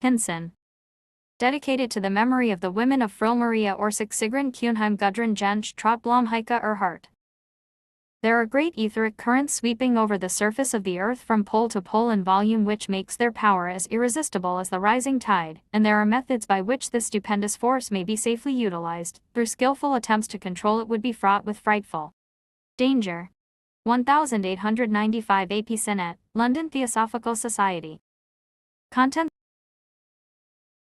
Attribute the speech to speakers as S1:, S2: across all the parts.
S1: Hinson. Dedicated to the memory of the women of Vrill, Maria Orsic, Sigrun Kuhnheim, Gudrun Jensch, Trotblom, Heike Erhardt. There are great etheric currents sweeping over the surface of the earth from pole to pole in volume, which makes their power as irresistible as the rising tide, and there are methods by which this stupendous force may be safely utilized. Through skillful attempts to control it would be fraught with frightful danger. 1895 AP Sinet, London Theosophical Society. Content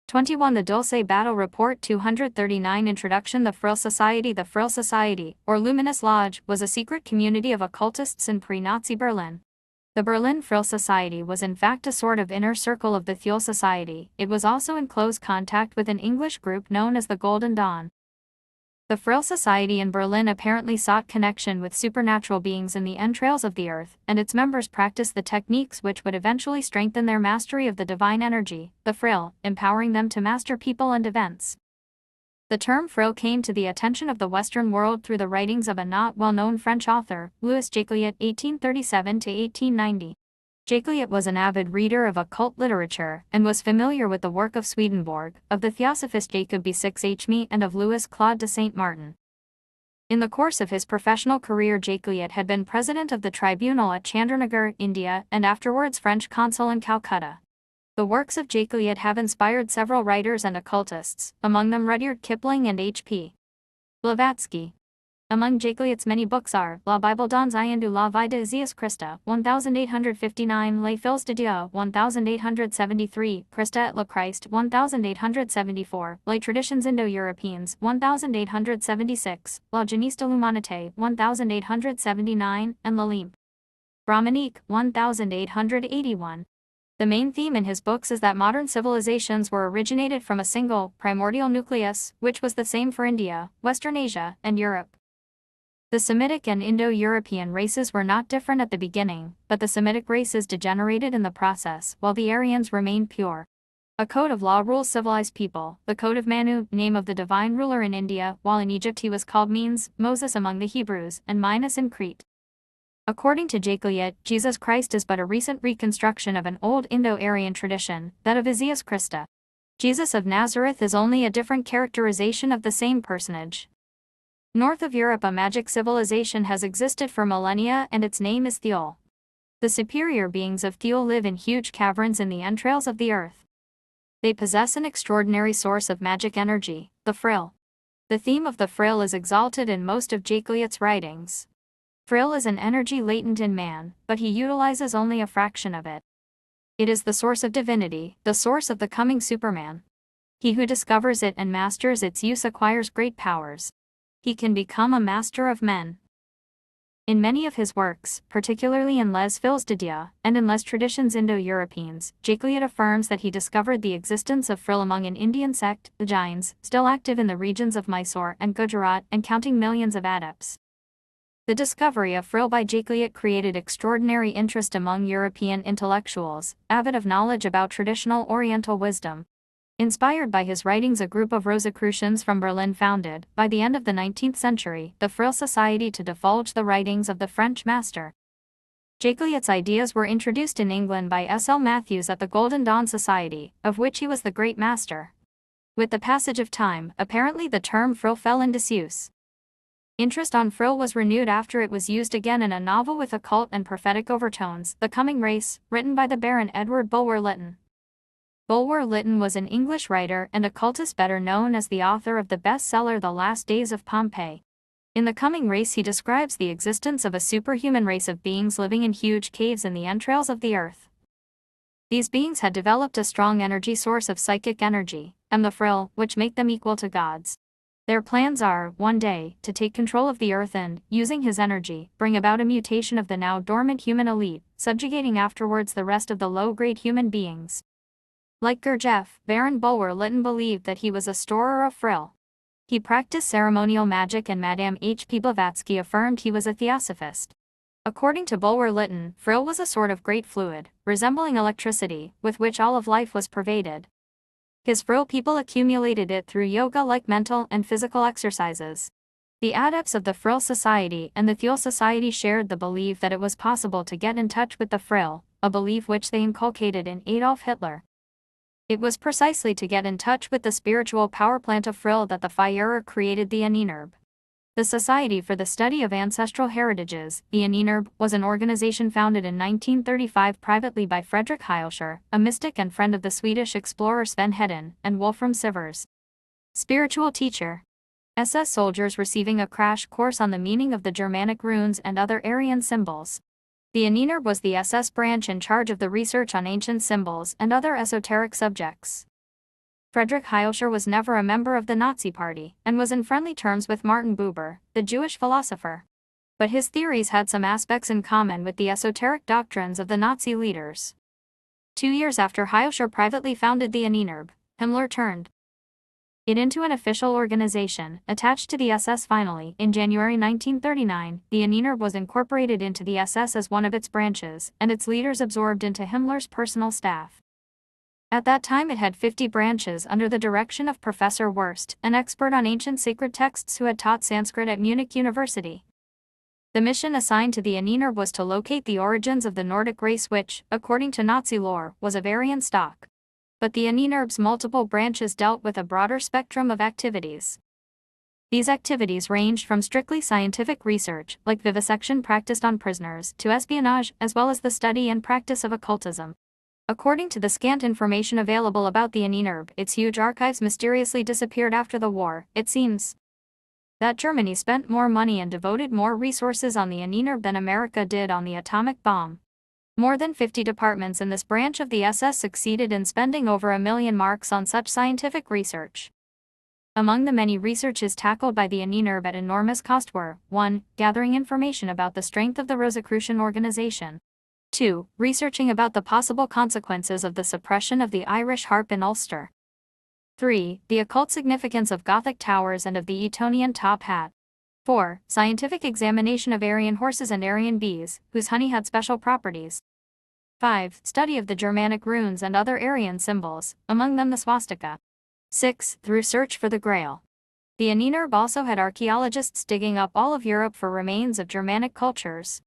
S1: 21. The Dulce Battle Report 239 Introduction. The Vrill Society. The Vrill Society, or Luminous Lodge, was a secret community of occultists in pre-Nazi Berlin. The Berlin Vrill Society was in fact a sort of inner circle of the Thiel Society. It was also in close contact with an English group known as the Golden Dawn. The Vrill Society in Berlin apparently sought connection with supernatural beings in the entrails of the earth, and its members practiced the techniques which would eventually strengthen their mastery of the divine energy, the Vrill, empowering them to master people and events. The term Vrill came to the attention of the Western world through the writings of a not well-known French author, Louis Jacquiot (1837–1890). Jacquiot was an avid reader of occult literature, and was familiar with the work of Swedenborg, of the Theosophist Jacob B6Hme, and of Louis Claude de Saint Martin. In the course of his professional career, Jacquiot had been president of the tribunal at Chandrinagar, India, and afterwards French consul in Calcutta. The works of Jacquiot have inspired several writers and occultists, among them Rudyard Kipling and H.P. Blavatsky. Among Jacquiot's many books are La Bible dans un de la vie de Jésus Christ, 1859, Les Fils de Dieu, 1873, Christa et le Christ, 1874, Les Traditions Indo-Européennes, 1876, La Jeunesse de l'Humanité, 1879, and L'Olympe Brahmanique, 1881. The main theme in his books is that modern civilizations were originated from a single, primordial nucleus, which was the same for India, Western Asia, and Europe. The Semitic and Indo-European races were not different at the beginning, but the Semitic races degenerated in the process, while the Aryans remained pure. A code of law rules civilized people, the code of Manu, name of the divine ruler in India, while in Egypt he was called Menes, Moses among the Hebrews, and Minos in Crete. According to Jacquiot, Jesus Christ is but a recent reconstruction of an old Indo-Aryan tradition, that of Jésus Christ. Jesus of Nazareth is only a different characterization of the same personage. North of Europe, a magic civilization has existed for millennia, and its name is Thiel. The superior beings of Thiel live in huge caverns in the entrails of the earth. They possess an extraordinary source of magic energy, the Vrill. The theme of the Vrill is exalted in most of Jacquiot's writings. Vrill is an energy latent in man, but he utilizes only a fraction of it. It is the source of divinity, the source of the coming Superman. He who discovers it and masters its use acquires great powers. He can become a master of men. In many of his works, particularly in Les Fils de Dieu, and in Les Traditions Indo-Européennes, Jacquiot affirms that he discovered the existence of Vrill among an Indian sect, the Jains, still active in the regions of Mysore and Gujarat and counting millions of adepts. The discovery of Vrill by Jacquiot created extraordinary interest among European intellectuals, avid of knowledge about traditional Oriental wisdom. Inspired by his writings, a group of Rosicrucians from Berlin founded, by the end of the 19th century, the Vrill Society to divulge the writings of the French master. Jacquiot's ideas were introduced in England by S.L. Matthews at the Golden Dawn Society, of which he was the great master. With the passage of time, apparently the term Vrill fell in disuse. Interest on Vrill was renewed after it was used again in a novel with occult and prophetic overtones, The Coming Race, written by the Baron Edward Bulwer-Lytton. Bulwer-Lytton was an English writer and occultist better known as the author of the bestseller The Last Days of Pompeii. In The Coming Race he describes the existence of a superhuman race of beings living in huge caves in the entrails of the earth. These beings had developed a strong energy source of psychic energy, and the Vrill, which make them equal to gods. Their plans are, one day, to take control of the earth and, using his energy, bring about a mutation of the now dormant human elite, subjugating afterwards the rest of the low-grade human beings. Like Gurdjieff, Baron Bulwer-Lytton believed that he was a storer of Vrill. He practiced ceremonial magic, and Madame H.P. Blavatsky affirmed he was a theosophist. According to Bulwer-Lytton, Vrill was a sort of great fluid, resembling electricity, with which all of life was pervaded. His Vrill people accumulated it through yoga-like mental and physical exercises. The adepts of the Vrill Society and the Thiel Society shared the belief that it was possible to get in touch with the Vrill, a belief which they inculcated in Adolf Hitler. It was precisely to get in touch with the spiritual power plant of Vrill that the Führer created the Aninerb. The Society for the Study of Ancestral Heritages, the Aninerb, was an organization founded in 1935 privately by Fredrik Heilscher, a mystic and friend of the Swedish explorer Sven Hedin, and Wolfram Sivers. Spiritual teacher. SS soldiers receiving a crash course on the meaning of the Germanic runes and other Aryan symbols. The Aninerb was the SS branch in charge of the research on ancient symbols and other esoteric subjects. Fredrik Heilscher was never a member of the Nazi Party, and was in friendly terms with Martin Buber, the Jewish philosopher. But his theories had some aspects in common with the esoteric doctrines of the Nazi leaders. 2 years after Heilscher privately founded the Aninerb, Himmler turned it into an official organization, attached to the SS. Finally, in January 1939, the Aninerb was incorporated into the SS as one of its branches, and its leaders absorbed into Himmler's personal staff. At that time it had 50 branches under the direction of Professor Wurst, an expert on ancient sacred texts who had taught Sanskrit at Munich University. The mission assigned to the Aninerb was to locate the origins of the Nordic race which, according to Nazi lore, was of Aryan stock. But the Aninerb's multiple branches dealt with a broader spectrum of activities. These activities ranged from strictly scientific research, like vivisection practiced on prisoners, to espionage, as well as the study and practice of occultism. According to the scant information available about the Aninerb, its huge archives mysteriously disappeared after the war. It seems that Germany spent more money and devoted more resources on the Aninerb than America did on the atomic bomb. More than 50 departments in this branch of the SS succeeded in spending over 1 million marks on such scientific research. Among the many researches tackled by the Aninerb at enormous cost were 1. Gathering information about the strength of the Rosicrucian organization. 2. Researching about the possible consequences of the suppression of the Irish harp in Ulster. 3. The occult significance of Gothic towers and of the Etonian top hat. 4. Scientific examination of Aryan horses and Aryan bees, whose honey had special properties. 5. Study of the Germanic runes and other Aryan symbols, among them the swastika. 6. Through search for the Grail. The Aninerb also had archaeologists digging up all of Europe for remains of Germanic cultures.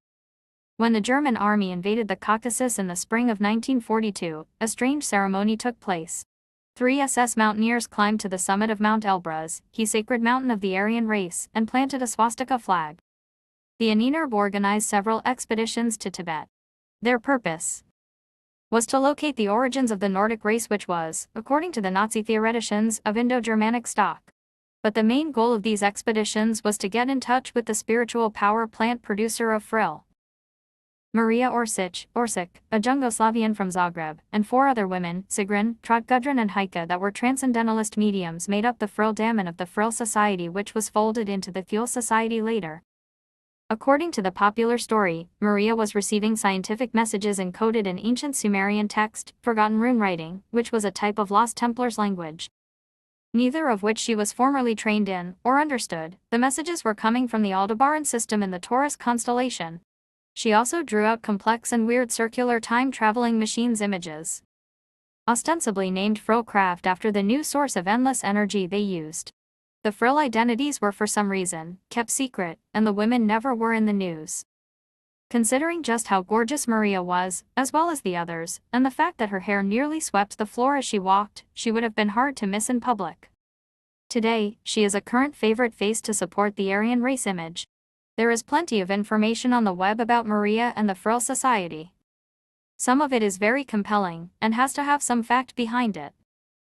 S1: When the German army invaded the Caucasus in the spring of 1942, a strange ceremony took place. 3 SS mountaineers climbed to the summit of Mount Elbruz, the sacred mountain of the Aryan race, and planted a swastika flag. The Aninerb organized several expeditions to Tibet. Their purpose was to locate the origins of the Nordic race which was, according to the Nazi theoreticians, of Indo-Germanic stock. But the main goal of these expeditions was to get in touch with the spiritual power plant producer of Vrill. Maria Orsic, a Jugoslavian from Zagreb, and 4 other women, Sigrun, Trotgudrun and Heike, that were transcendentalist mediums made up the Vrill Damen of the Vrill Society, which was folded into the Thiel Society later. According to the popular story, Maria was receiving scientific messages encoded in ancient Sumerian text, forgotten rune writing, which was a type of Lost Templars language, neither of which she was formerly trained in, or understood. The messages were coming from the Aldebaran system in the Taurus constellation. She also drew out complex and weird circular time-traveling machines images, ostensibly named Vrill craft after the new source of endless energy they used. The Vrill identities were for some reason kept secret, and the women never were in the news. Considering just how gorgeous Maria was, as well as the others, and the fact that her hair nearly swept the floor as she walked, she would have been hard to miss in public. Today, she is a current favorite face to support the Aryan race image. There is plenty of information on the web about Maria and the Vrill Society. Some of it is very compelling, and has to have some fact behind it.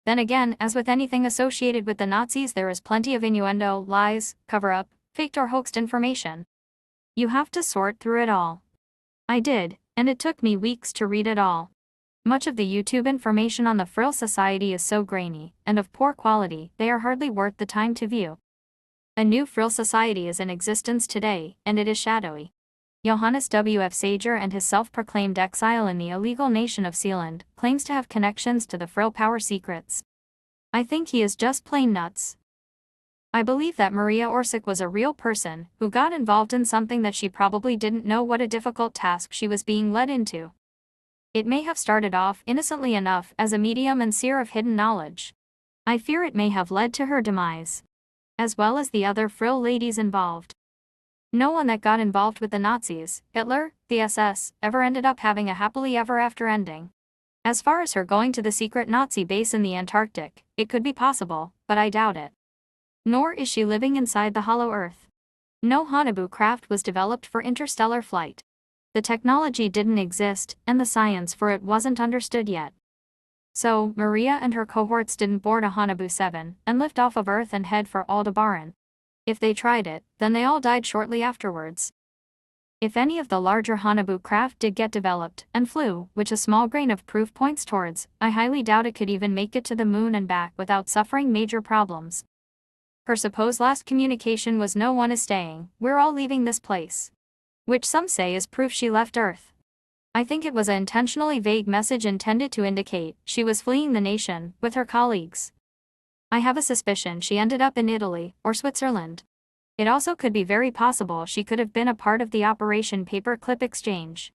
S1: Then again, as with anything associated with the Nazis, there is plenty of innuendo, lies, cover-up, faked or hoaxed information. You have to sort through it all. I did, and it took me weeks to read it all. Much of the YouTube information on the Vrill Society is so grainy, and of poor quality, they are hardly worth the time to view. A new Vrill Society is in existence today, and it is shadowy. Johannes W. F. Sager and his self-proclaimed exile in the illegal nation of Sealand claims to have connections to the Vrill power secrets. I think he is just plain nuts. I believe that Maria Orsic was a real person who got involved in something that she probably didn't know what a difficult task she was being led into. It may have started off innocently enough as a medium and seer of hidden knowledge. I fear it may have led to her demise, as well as the other Vrill ladies involved. No one that got involved with the Nazis, Hitler, the SS, ever ended up having a happily ever after ending. As far as her going to the secret Nazi base in the Antarctic, it could be possible, but I doubt it. Nor is she living inside the hollow Earth. No Haunebu craft was developed for interstellar flight. The technology didn't exist, and the science for it wasn't understood yet. So, Maria and her cohorts didn't board a Haunebu 7 and lift off of Earth and head for Aldebaran. If they tried it, then they all died shortly afterwards. If any of the larger Haunebu craft did get developed and flew, which a small grain of proof points towards, I highly doubt it could even make it to the moon and back without suffering major problems. Her supposed last communication was "No one is staying, we're all leaving this place," which some say is proof she left Earth. I think it was an intentionally vague message intended to indicate she was fleeing the nation with her colleagues. I have a suspicion she ended up in Italy or Switzerland. It also could be very possible she could have been a part of the Operation Paperclip exchange.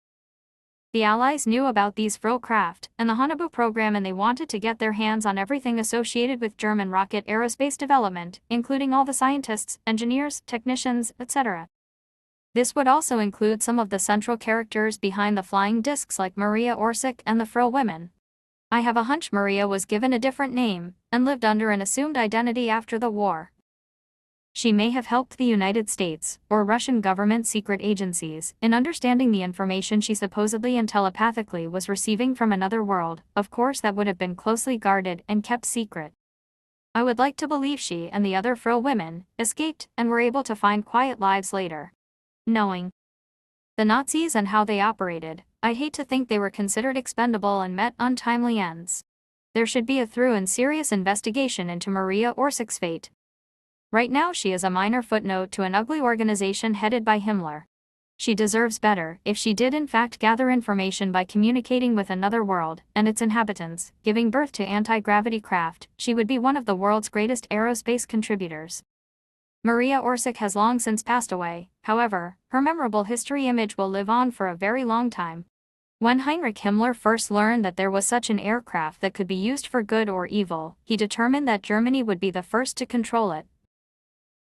S1: The Allies knew about these Vrill craft and the Haunebu program, and they wanted to get their hands on everything associated with German rocket aerospace development, including all the scientists, engineers, technicians, etc. This would also include some of the central characters behind the flying discs like Maria Orsic and the Vrill women. I have a hunch Maria was given a different name and lived under an assumed identity after the war. She may have helped the United States or Russian government secret agencies in understanding the information she supposedly and telepathically was receiving from another world. Of course, that would have been closely guarded and kept secret. I would like to believe she and the other Vrill women escaped and were able to find quiet lives later. Knowing the Nazis and how they operated, I'd hate to think they were considered expendable and met untimely ends. There should be a thorough and serious investigation into Maria Orsic's fate. Right now she is a minor footnote to an ugly organization headed by Himmler. She deserves better. If she did in fact gather information by communicating with another world and its inhabitants, giving birth to anti-gravity craft, she would be one of the world's greatest aerospace contributors. Maria Orsic has long since passed away. However, her memorable history image will live on for a very long time. When Heinrich Himmler first learned that there was such an aircraft that could be used for good or evil, he determined that Germany would be the first to control it.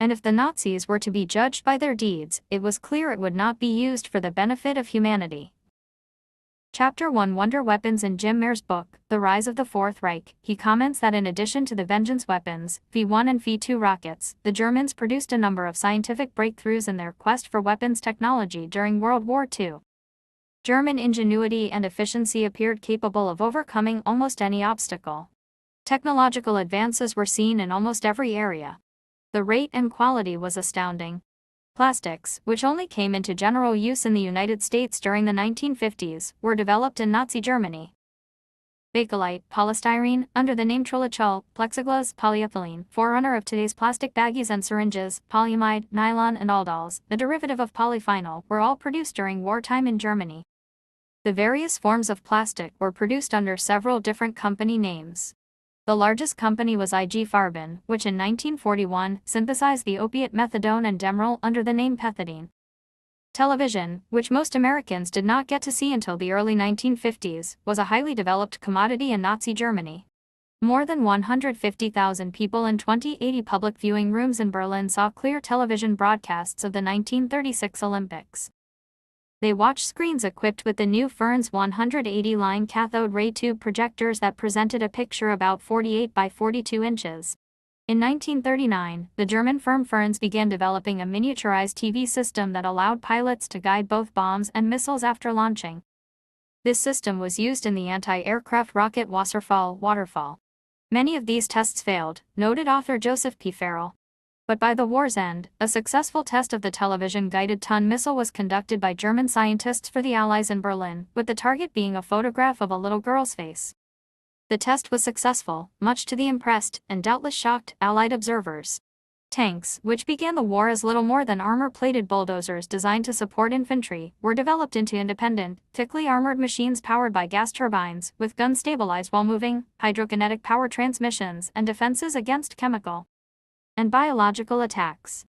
S1: And if the Nazis were to be judged by their deeds, it was clear it would not be used for the benefit of humanity. Chapter 1 Wonder Weapons. In Jim Mayer's book, The Rise of the Fourth Reich, he comments that in addition to the Vengeance weapons, V1 and V2 rockets, the Germans produced a number of scientific breakthroughs in their quest for weapons technology during World War II. German ingenuity and efficiency appeared capable of overcoming almost any obstacle. Technological advances were seen in almost every area. The rate and quality was astounding. Plastics, which only came into general use in the United States during the 1950s, were developed in Nazi Germany. Bakelite, polystyrene, under the name Trilichol, plexiglass, polyethylene, forerunner of today's plastic baggies and syringes, polyamide, nylon and aldols, the derivative of polyphenol, were all produced during wartime in Germany. The various forms of plastic were produced under several different company names. The largest company was IG Farben, which in 1941 synthesized the opiate methadone and Demerol under the name Pethidine. Television, which most Americans did not get to see until the early 1950s, was a highly developed commodity in Nazi Germany. More than 150,000 people in 2080 public viewing rooms in Berlin saw clear television broadcasts of the 1936 Olympics. They watched screens equipped with the new Ferns 180-line cathode ray tube projectors that presented a picture about 48 by 42 inches. In 1939, the German firm Ferns began developing a miniaturized TV system that allowed pilots to guide both bombs and missiles after launching. This system was used in the anti-aircraft rocket Wasserfall waterfall. Many of these tests failed, noted author Joseph P. Farrell. But by the war's end, a successful test of the television-guided Tun missile was conducted by German scientists for the Allies in Berlin, with the target being a photograph of a little girl's face. The test was successful, much to the impressed, and doubtless shocked, Allied observers. Tanks, which began the war as little more than armor-plated bulldozers designed to support infantry, were developed into independent, thickly armored machines powered by gas turbines, with guns stabilized while moving, hydrokinetic power transmissions, and defenses against chemical and biological attacks.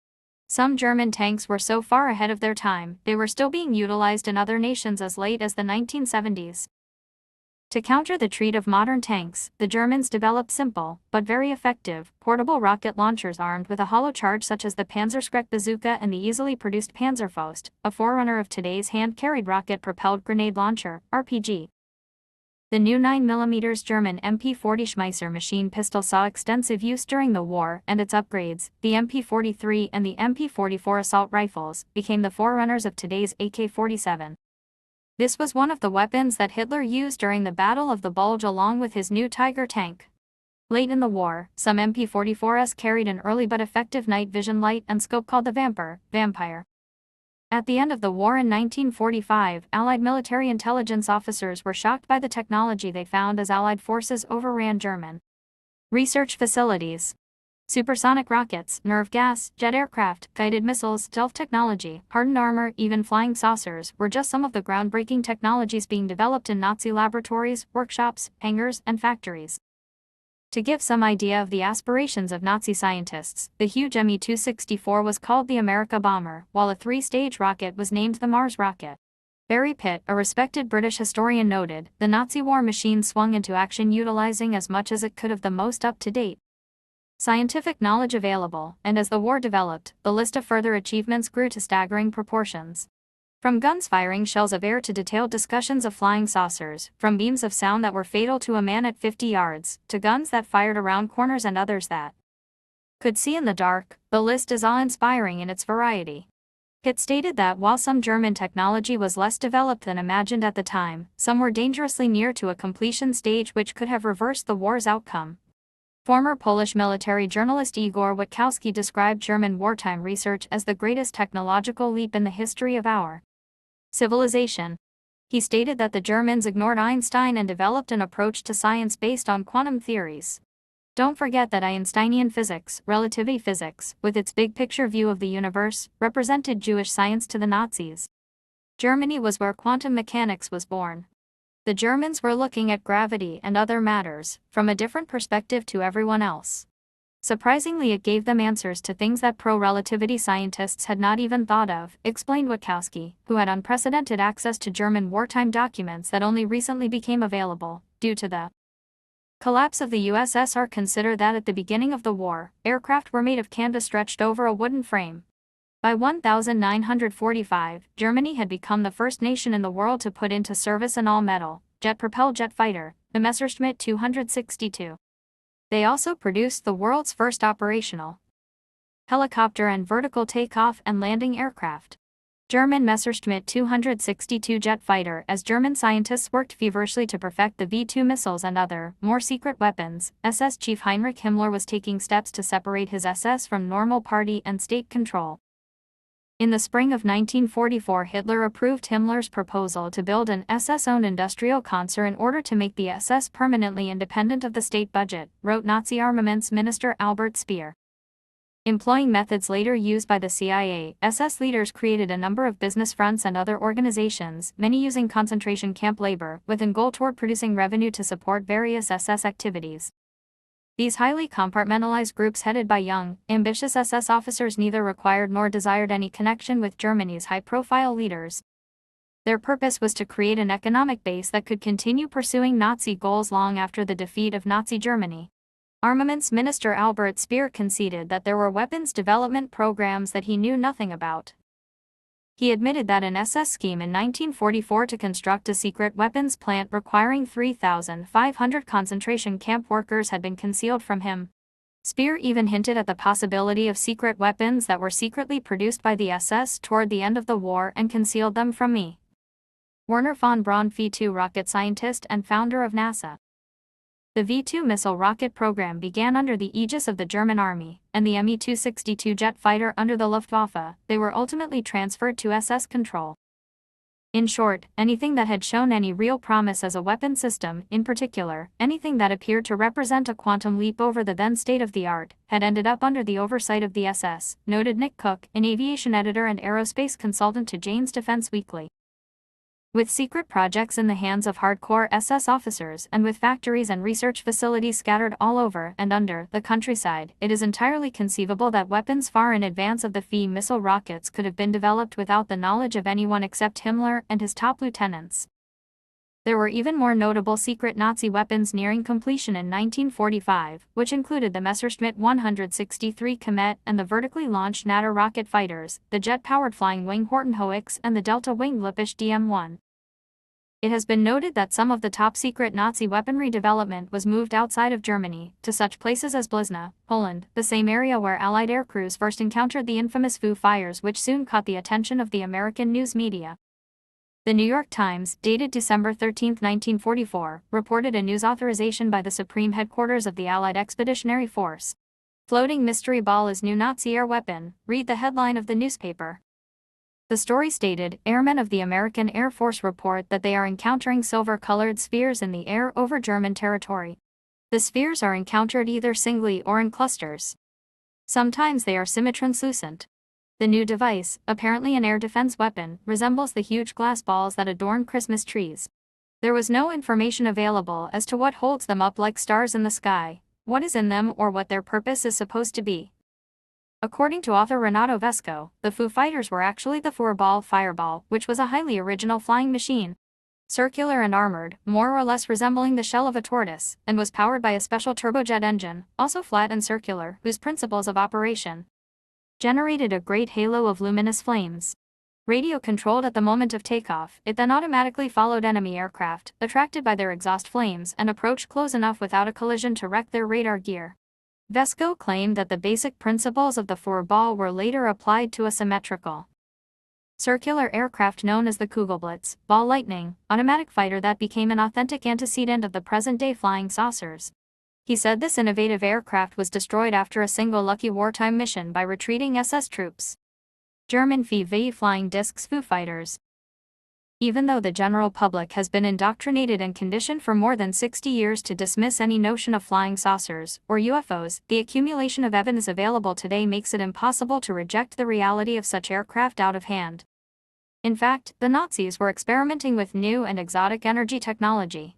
S1: Some German tanks were so far ahead of their time, they were still being utilized in other nations as late as the 1970s. To counter the treat of modern tanks, the Germans developed simple, but very effective, portable rocket launchers armed with a hollow charge such as the Panzerskreck bazooka and the easily produced Panzerfaust, a forerunner of today's hand-carried rocket-propelled grenade launcher, RPG. The new 9mm German MP40 Schmeisser machine pistol saw extensive use during the war, and its upgrades, the MP43 and the MP44 assault rifles, became the forerunners of today's AK-47. This was one of the weapons that Hitler used during the Battle of the Bulge along with his new Tiger tank. Late in the war, some MP44s carried an early but effective night vision light and scope called the Vampire. At the end of the war in 1945, Allied military intelligence officers were shocked by the technology they found as Allied forces overran German research facilities. Supersonic rockets, nerve gas, jet aircraft, guided missiles, stealth technology, hardened armor, even flying saucers were just some of the groundbreaking technologies being developed in Nazi laboratories, workshops, hangars, and factories. To give some idea of the aspirations of Nazi scientists, the huge Me-264 was called the America Bomber, while a three-stage rocket was named the Mars rocket. Barry Pitt, a respected British historian, noted, the Nazi war machine swung into action utilizing as much as it could of the most up-to-date scientific knowledge available, and as the war developed, the list of further achievements grew to staggering proportions. From guns firing shells of air to detailed discussions of flying saucers, from beams of sound that were fatal to a man at 50 yards, to guns that fired around corners and others that could see in the dark, the list is awe-inspiring in its variety. Pitt stated that while some German technology was less developed than imagined at the time, some were dangerously near to a completion stage which could have reversed the war's outcome. Former Polish military journalist Igor Witkowski described German wartime research as the greatest technological leap in the history of our civilization. He stated that the Germans ignored Einstein and developed an approach to science based on quantum theories. Don't forget that Einsteinian physics, relativity physics, with its big picture view of the universe, represented Jewish science to the Nazis. Germany was where quantum mechanics was born. The Germans were looking at gravity and other matters from a different perspective to everyone else. Surprisingly, it gave them answers to things that pro-relativity scientists had not even thought of, explained Witkowski, who had unprecedented access to German wartime documents that only recently became available, due to the collapse of the USSR. Consider that at the beginning of the war, aircraft were made of canvas stretched over a wooden frame. By 1945, Germany had become the first nation in the world to put into service an all-metal, jet-propelled jet fighter, the Messerschmitt 262. They also produced the world's first operational helicopter and vertical takeoff and landing aircraft. German Messerschmitt 262 jet fighter. As German scientists worked feverishly to perfect the V-2 missiles and other, more secret weapons, SS Chief Heinrich Himmler was taking steps to separate his SS from normal party and state control. In the spring of 1944, Hitler approved Himmler's proposal to build an SS-owned industrial concern in order to make the SS permanently independent of the state budget, wrote Nazi armaments minister Albert Speer. Employing methods later used by the CIA, SS leaders created a number of business fronts and other organizations, many using concentration camp labor, with a goal toward producing revenue to support various SS activities. These highly compartmentalized groups headed by young, ambitious SS officers neither required nor desired any connection with Germany's high-profile leaders. Their purpose was to create an economic base that could continue pursuing Nazi goals long after the defeat of Nazi Germany. Armaments Minister Albert Speer conceded that there were weapons development programs that he knew nothing about. He admitted that an SS scheme in 1944 to construct a secret weapons plant requiring 3,500 concentration camp workers had been concealed from him. Speer even hinted at the possibility of secret weapons that were secretly produced by the SS toward the end of the war and concealed them from me. Werner von Braun, V-2 rocket scientist and founder of NASA. The V-2 missile rocket program began under the aegis of the German Army, and the Me-262 jet fighter under the Luftwaffe. They were ultimately transferred to SS control. In short, anything that had shown any real promise as a weapon system, in particular, anything that appeared to represent a quantum leap over the then state-of-the-art, had ended up under the oversight of the SS, noted Nick Cook, an aviation editor and aerospace consultant to Jane's Defense Weekly. With secret projects in the hands of hardcore SS officers and with factories and research facilities scattered all over and under the countryside, it is entirely conceivable that weapons far in advance of the V missile rockets could have been developed without the knowledge of anyone except Himmler and his top lieutenants. There were even more notable secret Nazi weapons nearing completion in 1945, which included the Messerschmitt 163 Komet and the vertically launched Natter rocket fighters, the jet-powered flying wing Hortenhoeks and the delta-winged Lippisch DM-1. It has been noted that some of the top-secret Nazi weaponry development was moved outside of Germany, to such places as Blizna, Poland, the same area where Allied aircrews first encountered the infamous Foo Fighters, which soon caught the attention of the American news media. The New York Times, dated December 13, 1944, reported a news authorization by the Supreme Headquarters of the Allied Expeditionary Force. Floating mystery ball is new Nazi air weapon, read the headline of the newspaper. The story stated, airmen of the American Air Force report that they are encountering silver-colored spheres in the air over German territory. The spheres are encountered either singly or in clusters. Sometimes they are semi-translucent. The new device, apparently an air defense weapon, resembles the huge glass balls that adorn Christmas trees. There was no information available as to what holds them up like stars in the sky, what is in them, or what their purpose is supposed to be. According to author Renato Vesco, the Foo Fighters were actually the Fuhrerball Fireball, which was a highly original flying machine. Circular and armored, more or less resembling the shell of a tortoise, and was powered by a special turbojet engine, also flat and circular, whose principles of operation generated a great halo of luminous flames. Radio-controlled at the moment of takeoff, it then automatically followed enemy aircraft, attracted by their exhaust flames, and approached close enough without a collision to wreck their radar gear. Vesco claimed that the basic principles of the Fuhrerball were later applied to a symmetrical circular aircraft known as the Kugelblitz, Ball Lightning, automatic fighter that became an authentic antecedent of the present-day flying saucers. He said this innovative aircraft was destroyed after a single lucky wartime mission by retreating SS troops. German V flying discs Foo Fighters. Even though the general public has been indoctrinated and conditioned for more than 60 years to dismiss any notion of flying saucers, or UFOs, the accumulation of evidence available today makes it impossible to reject the reality of such aircraft out of hand. In fact, the Nazis were experimenting with new and exotic energy technology.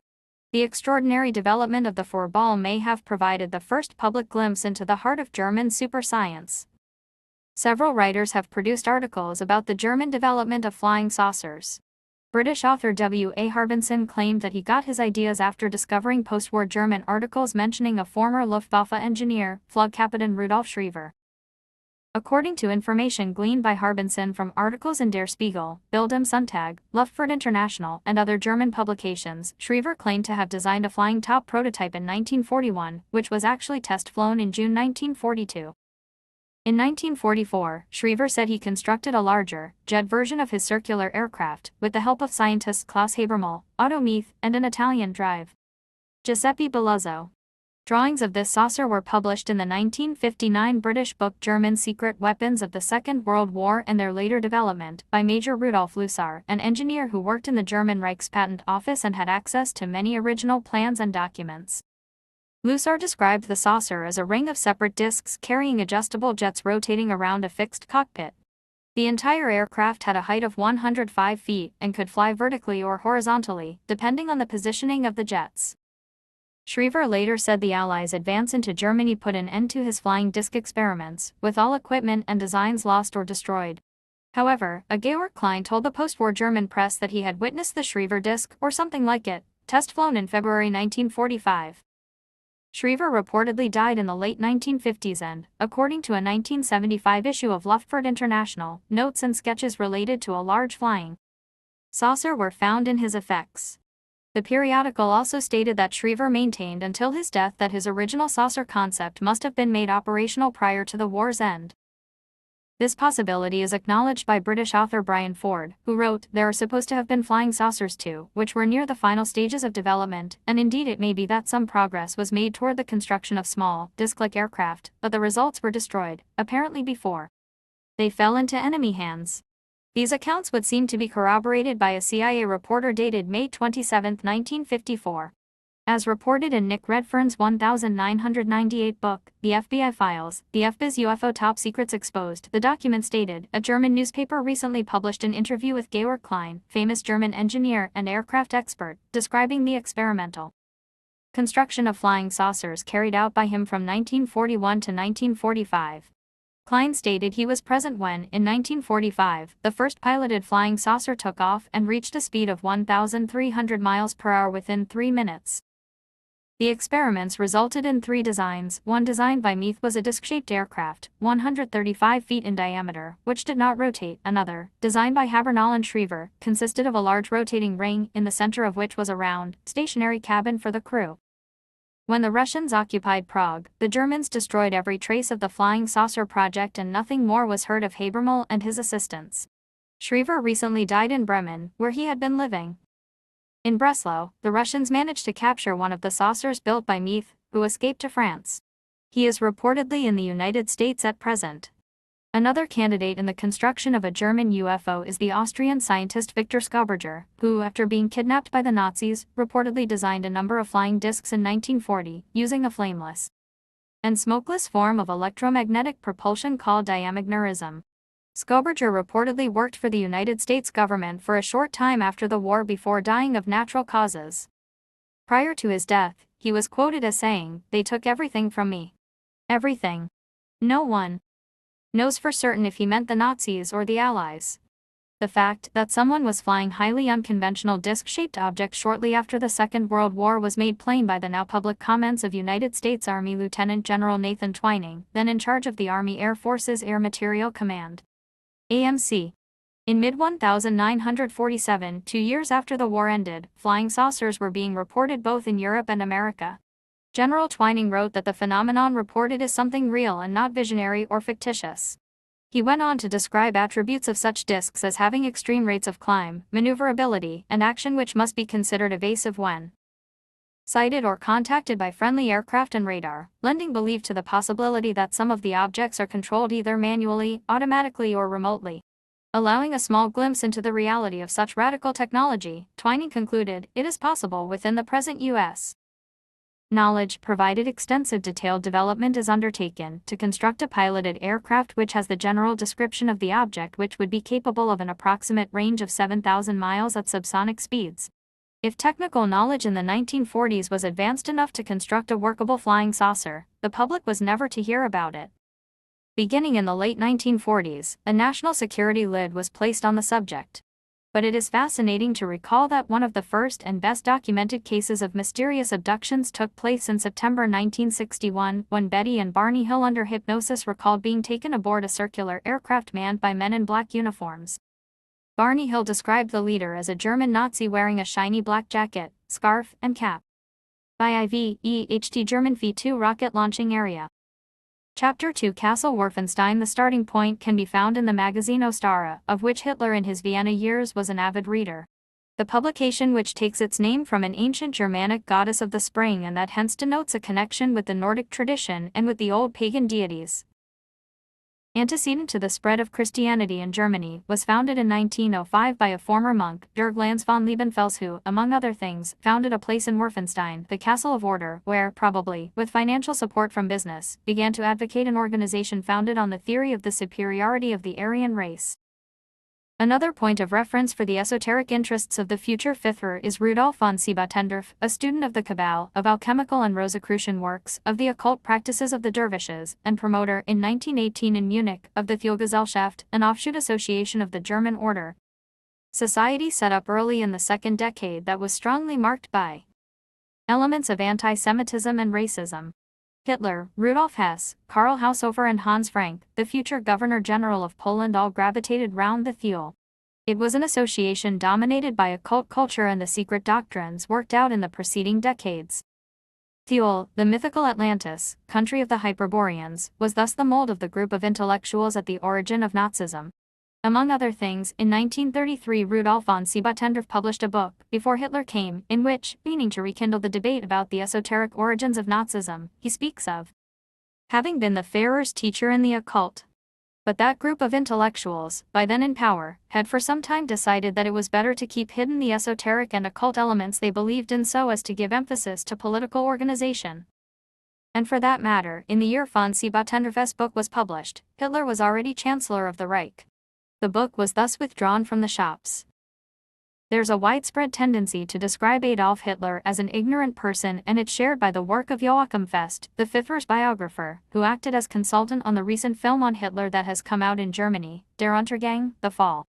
S1: The extraordinary development of the Fuhrerball may have provided the first public glimpse into the heart of German super science. Several writers have produced articles about the German development of flying saucers. British author W. A. Harbinson claimed that he got his ideas after discovering post-war German articles mentioning a former Luftwaffe engineer, Flugkapitän Rudolf Schriever. According to information gleaned by Harbinson from articles in Der Spiegel, Bild am Sonntag, Luftfahrt International, and other German publications, Schriever claimed to have designed a flying top prototype in 1941, which was actually test-flown in June 1942. In 1944, Schriever said he constructed a larger, jet version of his circular aircraft, with the help of scientists Klaus Habermal, Otto Meath, and an Italian drive, Giuseppe Belluzzo. Drawings of this saucer were published in the 1959 British book German Secret Weapons of the Second World War and Their Later Development, by Major Rudolf Lusar, an engineer who worked in the German Reich's patent office and had access to many original plans and documents. Lusar described the saucer as a ring of separate discs carrying adjustable jets rotating around a fixed cockpit. The entire aircraft had a height of 105 feet and could fly vertically or horizontally, depending on the positioning of the jets. Schriever later said the Allies' advance into Germany put an end to his flying disc experiments, with all equipment and designs lost or destroyed. However, a Georg Klein told the post-war German press that he had witnessed the Schriever disc, or something like it, test-flown in February 1945. Schriever reportedly died in the late 1950s and, according to a 1975 issue of Luftfahrt International, notes and sketches related to a large flying saucer were found in his effects. The periodical also stated that Schriever maintained until his death that his original saucer concept must have been made operational prior to the war's end. This possibility is acknowledged by British author Brian Ford, who wrote, "There are supposed to have been flying saucers too, which were near the final stages of development, and indeed it may be that some progress was made toward the construction of small, disc-like aircraft, but the results were destroyed, apparently before they fell into enemy hands." These accounts would seem to be corroborated by a CIA reporter dated May 27, 1954. As reported in Nick Redfern's 1998 book, The FBI Files, The FBI's UFO Top Secrets Exposed, the document stated, a German newspaper recently published an interview with Georg Klein, famous German engineer and aircraft expert, describing the experimental construction of flying saucers carried out by him from 1941 to 1945. Klein stated he was present when, in 1945, the first piloted flying saucer took off and reached a speed of 1,300 miles per hour within 3 minutes. The experiments resulted in 3 designs. One designed by Meath was a disc-shaped aircraft, 135 feet in diameter, which did not rotate. Another, designed by Habernal and Schriever, consisted of a large rotating ring, in the center of which was a round, stationary cabin for the crew. When the Russians occupied Prague, the Germans destroyed every trace of the flying saucer project and nothing more was heard of Habermal and his assistants. Schriever recently died in Bremen, where he had been living. In Breslau, the Russians managed to capture one of the saucers built by Meath, who escaped to France. He is reportedly in the United States at present. Another candidate in the construction of a German UFO is the Austrian scientist Victor Schauberger, who, after being kidnapped by the Nazis, reportedly designed a number of flying discs in 1940, using a flameless and smokeless form of electromagnetic propulsion called diamagnetism. Schauberger reportedly worked for the United States government for a short time after the war before dying of natural causes. Prior to his death, he was quoted as saying, "They took everything from me. Everything. No one knows for certain if he meant the Nazis or the Allies." The fact that someone was flying highly unconventional disc-shaped objects shortly after the Second World War was made plain by the now public comments of United States Army Lieutenant General Nathan Twining, then in charge of the Army Air Force's Air Materiel Command. AMC. In mid-1947, 2 years after the war ended, flying saucers were being reported both in Europe and America. General Twining wrote that the phenomenon reported is something real and not visionary or fictitious. He went on to describe attributes of such discs as having extreme rates of climb, maneuverability, and action which must be considered evasive when sighted or contacted by friendly aircraft and radar, lending belief to the possibility that some of the objects are controlled either manually, automatically, or remotely. Allowing a small glimpse into the reality of such radical technology, Twining concluded, it is possible within the present U.S. knowledge provided extensive detailed development is undertaken to construct a piloted aircraft which has the general description of the object which would be capable of an approximate range of 7,000 miles at subsonic speeds. If technical knowledge in the 1940s was advanced enough to construct a workable flying saucer, the public was never to hear about it. Beginning in the late 1940s, a national security lid was placed on the subject. But it is fascinating to recall that one of the first and best documented cases of mysterious abductions took place in September 1961, when Betty and Barney Hill under hypnosis recalled being taken aboard a circular aircraft manned by men in black uniforms. Barney Hill described the leader as a German Nazi wearing a shiny black jacket, scarf, and cap. By IV, EHT German V2 rocket launching area. Chapter 2 Castle Wolfenstein. The starting point can be found in the magazine Ostara, of which Hitler in his Vienna years was an avid reader. The publication, which takes its name from an ancient Germanic goddess of the spring and that hence denotes a connection with the Nordic tradition and with the old pagan deities. Antecedent to the spread of Christianity in Germany, was founded in 1905 by a former monk, Dirk Lanz von Liebenfels, who, among other things, founded a place in Wolfenstein, the Castle of Order, where, probably, with financial support from business, began to advocate an organization founded on the theory of the superiority of the Aryan race. Another point of reference for the esoteric interests of the future Führer is Rudolf von Siebenbürgen, a student of the Cabal, of alchemical and Rosicrucian works, of the occult practices of the dervishes, and promoter, in 1918 in Munich, of the Thielgesellschaft, an offshoot association of the German Order Society set up early in the second decade that was strongly marked by elements of anti-Semitism and racism. Hitler, Rudolf Hess, Karl Haushofer and Hans Frank, the future Governor-General of Poland, all gravitated round the Thiel. It was an association dominated by occult culture and the secret doctrines worked out in the preceding decades. Thiel, the mythical Atlantis, country of the Hyperboreans, was thus the mold of the group of intellectuals at the origin of Nazism. Among other things, in 1933 Rudolf von Siebenbürgen published a book, Before Hitler Came, in which, meaning to rekindle the debate about the esoteric origins of Nazism, he speaks of having been the Führer's teacher in the occult. But that group of intellectuals, by then in power, had for some time decided that it was better to keep hidden the esoteric and occult elements they believed in so as to give emphasis to political organization. And for that matter, in the year von Siebenbürgen's book was published, Hitler was already Chancellor of the Reich. The book was thus withdrawn from the shops. There's a widespread tendency to describe Adolf Hitler as an ignorant person, and it's shared by the work of Joachim Fest, the Führer's biographer, who acted as consultant on the recent film on Hitler that has come out in Germany, Der Untergang, The Fall.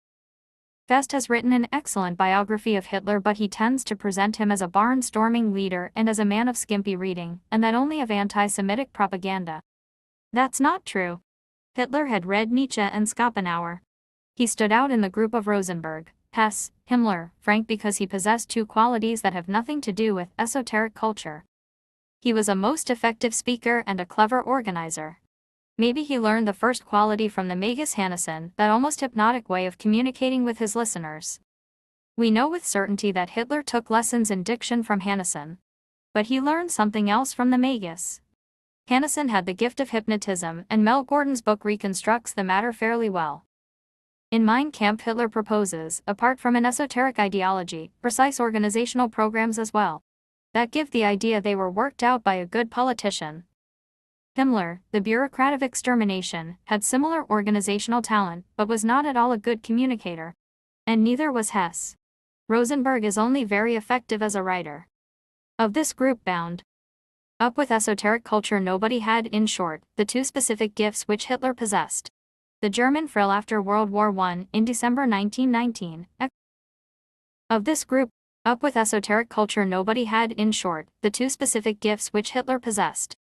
S1: Best has written an excellent biography of Hitler, but he tends to present him as a barnstorming leader and as a man of skimpy reading, and that only of anti-Semitic propaganda. That's not true. Hitler had read Nietzsche and Schopenhauer. He stood out in the group of Rosenberg, Hess, Himmler, Frank because he possessed two qualities that have nothing to do with esoteric culture. He was a most effective speaker and a clever organizer. Maybe he learned the first quality from the Magus Hannesen, that almost hypnotic way of communicating with his listeners. We know with certainty that Hitler took lessons in diction from Hannesen. But he learned something else from the Magus. Hannesen had the gift of hypnotism, and Mel Gordon's book reconstructs the matter fairly well. In Mein Kampf, Hitler proposes, apart from an esoteric ideology, precise organizational programs as well, that give the idea they were worked out by a good politician. Himmler, the bureaucrat of extermination, had similar organizational talent, but was not at all a good communicator. And neither was Hess. Rosenberg is only very effective as a writer. Of this group bound up with esoteric culture, nobody had, in short, the two specific gifts which Hitler possessed. The German Vrill after World War I, in December 1919. Of this group up with esoteric culture, nobody had, in short, the two specific gifts which Hitler possessed.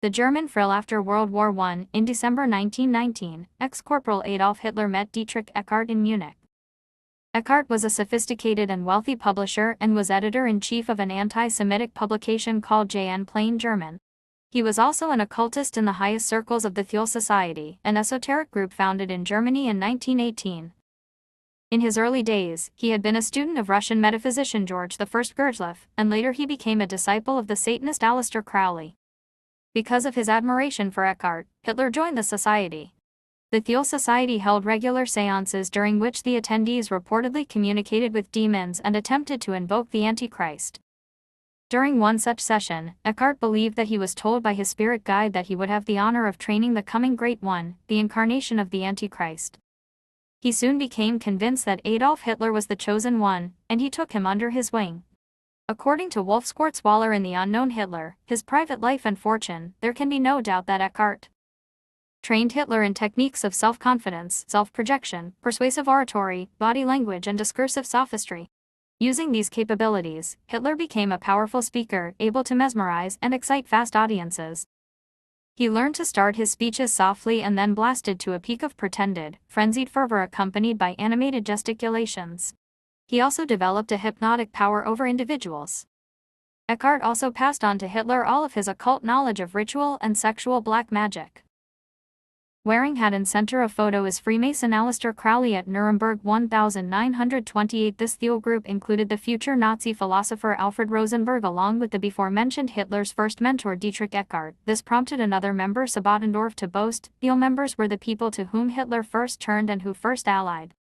S1: The German Vrill after World War I, in December 1919, ex-Corporal Adolf Hitler met Dietrich Eckart in Munich. Eckart was a sophisticated and wealthy publisher and was editor-in-chief of an anti-Semitic publication called JN Plain German. He was also an occultist in the highest circles of the Thiel Society, an esoteric group founded in Germany in 1918. In his early days, he had been a student of Russian metaphysician George I Gurdjieff, and later he became a disciple of the Satanist Aleister Crowley. Because of his admiration for Eckart, Hitler joined the society. The Thiel Society held regular seances during which the attendees reportedly communicated with demons and attempted to invoke the Antichrist. During one such session, Eckart believed that he was told by his spirit guide that he would have the honor of training the coming Great One, the incarnation of the Antichrist. He soon became convinced that Adolf Hitler was the chosen one, and he took him under his wing. According to Wolf Squartzwaller in The Unknown Hitler, His Private Life and Fortune, there can be no doubt that Eckart trained Hitler in techniques of self-confidence, self-projection, persuasive oratory, body language and discursive sophistry. Using these capabilities, Hitler became a powerful speaker, able to mesmerize and excite vast audiences. He learned to start his speeches softly and then blasted to a peak of pretended, frenzied fervor accompanied by animated gesticulations. He also developed a hypnotic power over individuals. Eckart also passed on to Hitler all of his occult knowledge of ritual and sexual black magic. Wearing hat and center of photo is Freemason Aleister Crowley at Nuremberg 1928. This Thiel group included the future Nazi philosopher Alfred Rosenberg along with the before-mentioned Hitler's first mentor Dietrich Eckart. This prompted another member Sabotendorf to boast, Thiel members were the people to whom Hitler first turned and who first allied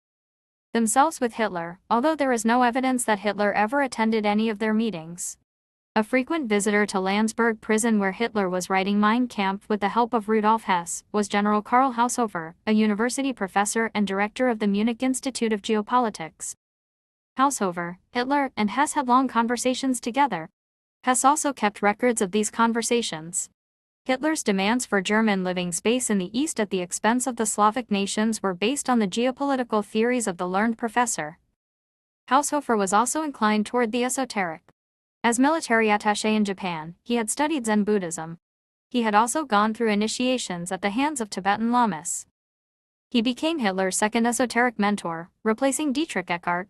S1: themselves with Hitler, although there is no evidence that Hitler ever attended any of their meetings. A frequent visitor to Landsberg prison where Hitler was writing Mein Kampf with the help of Rudolf Hess, was General Karl Haushofer, a university professor and director of the Munich Institute of Geopolitics. Haushofer, Hitler, and Hess had long conversations together. Hess also kept records of these conversations. Hitler's demands for German living space in the East at the expense of the Slavic nations were based on the geopolitical theories of the learned professor. Haushofer was also inclined toward the esoteric. As military attaché in Japan, he had studied Zen Buddhism. He had also gone through initiations at the hands of Tibetan lamas. He became Hitler's second esoteric mentor, replacing Dietrich Eckart.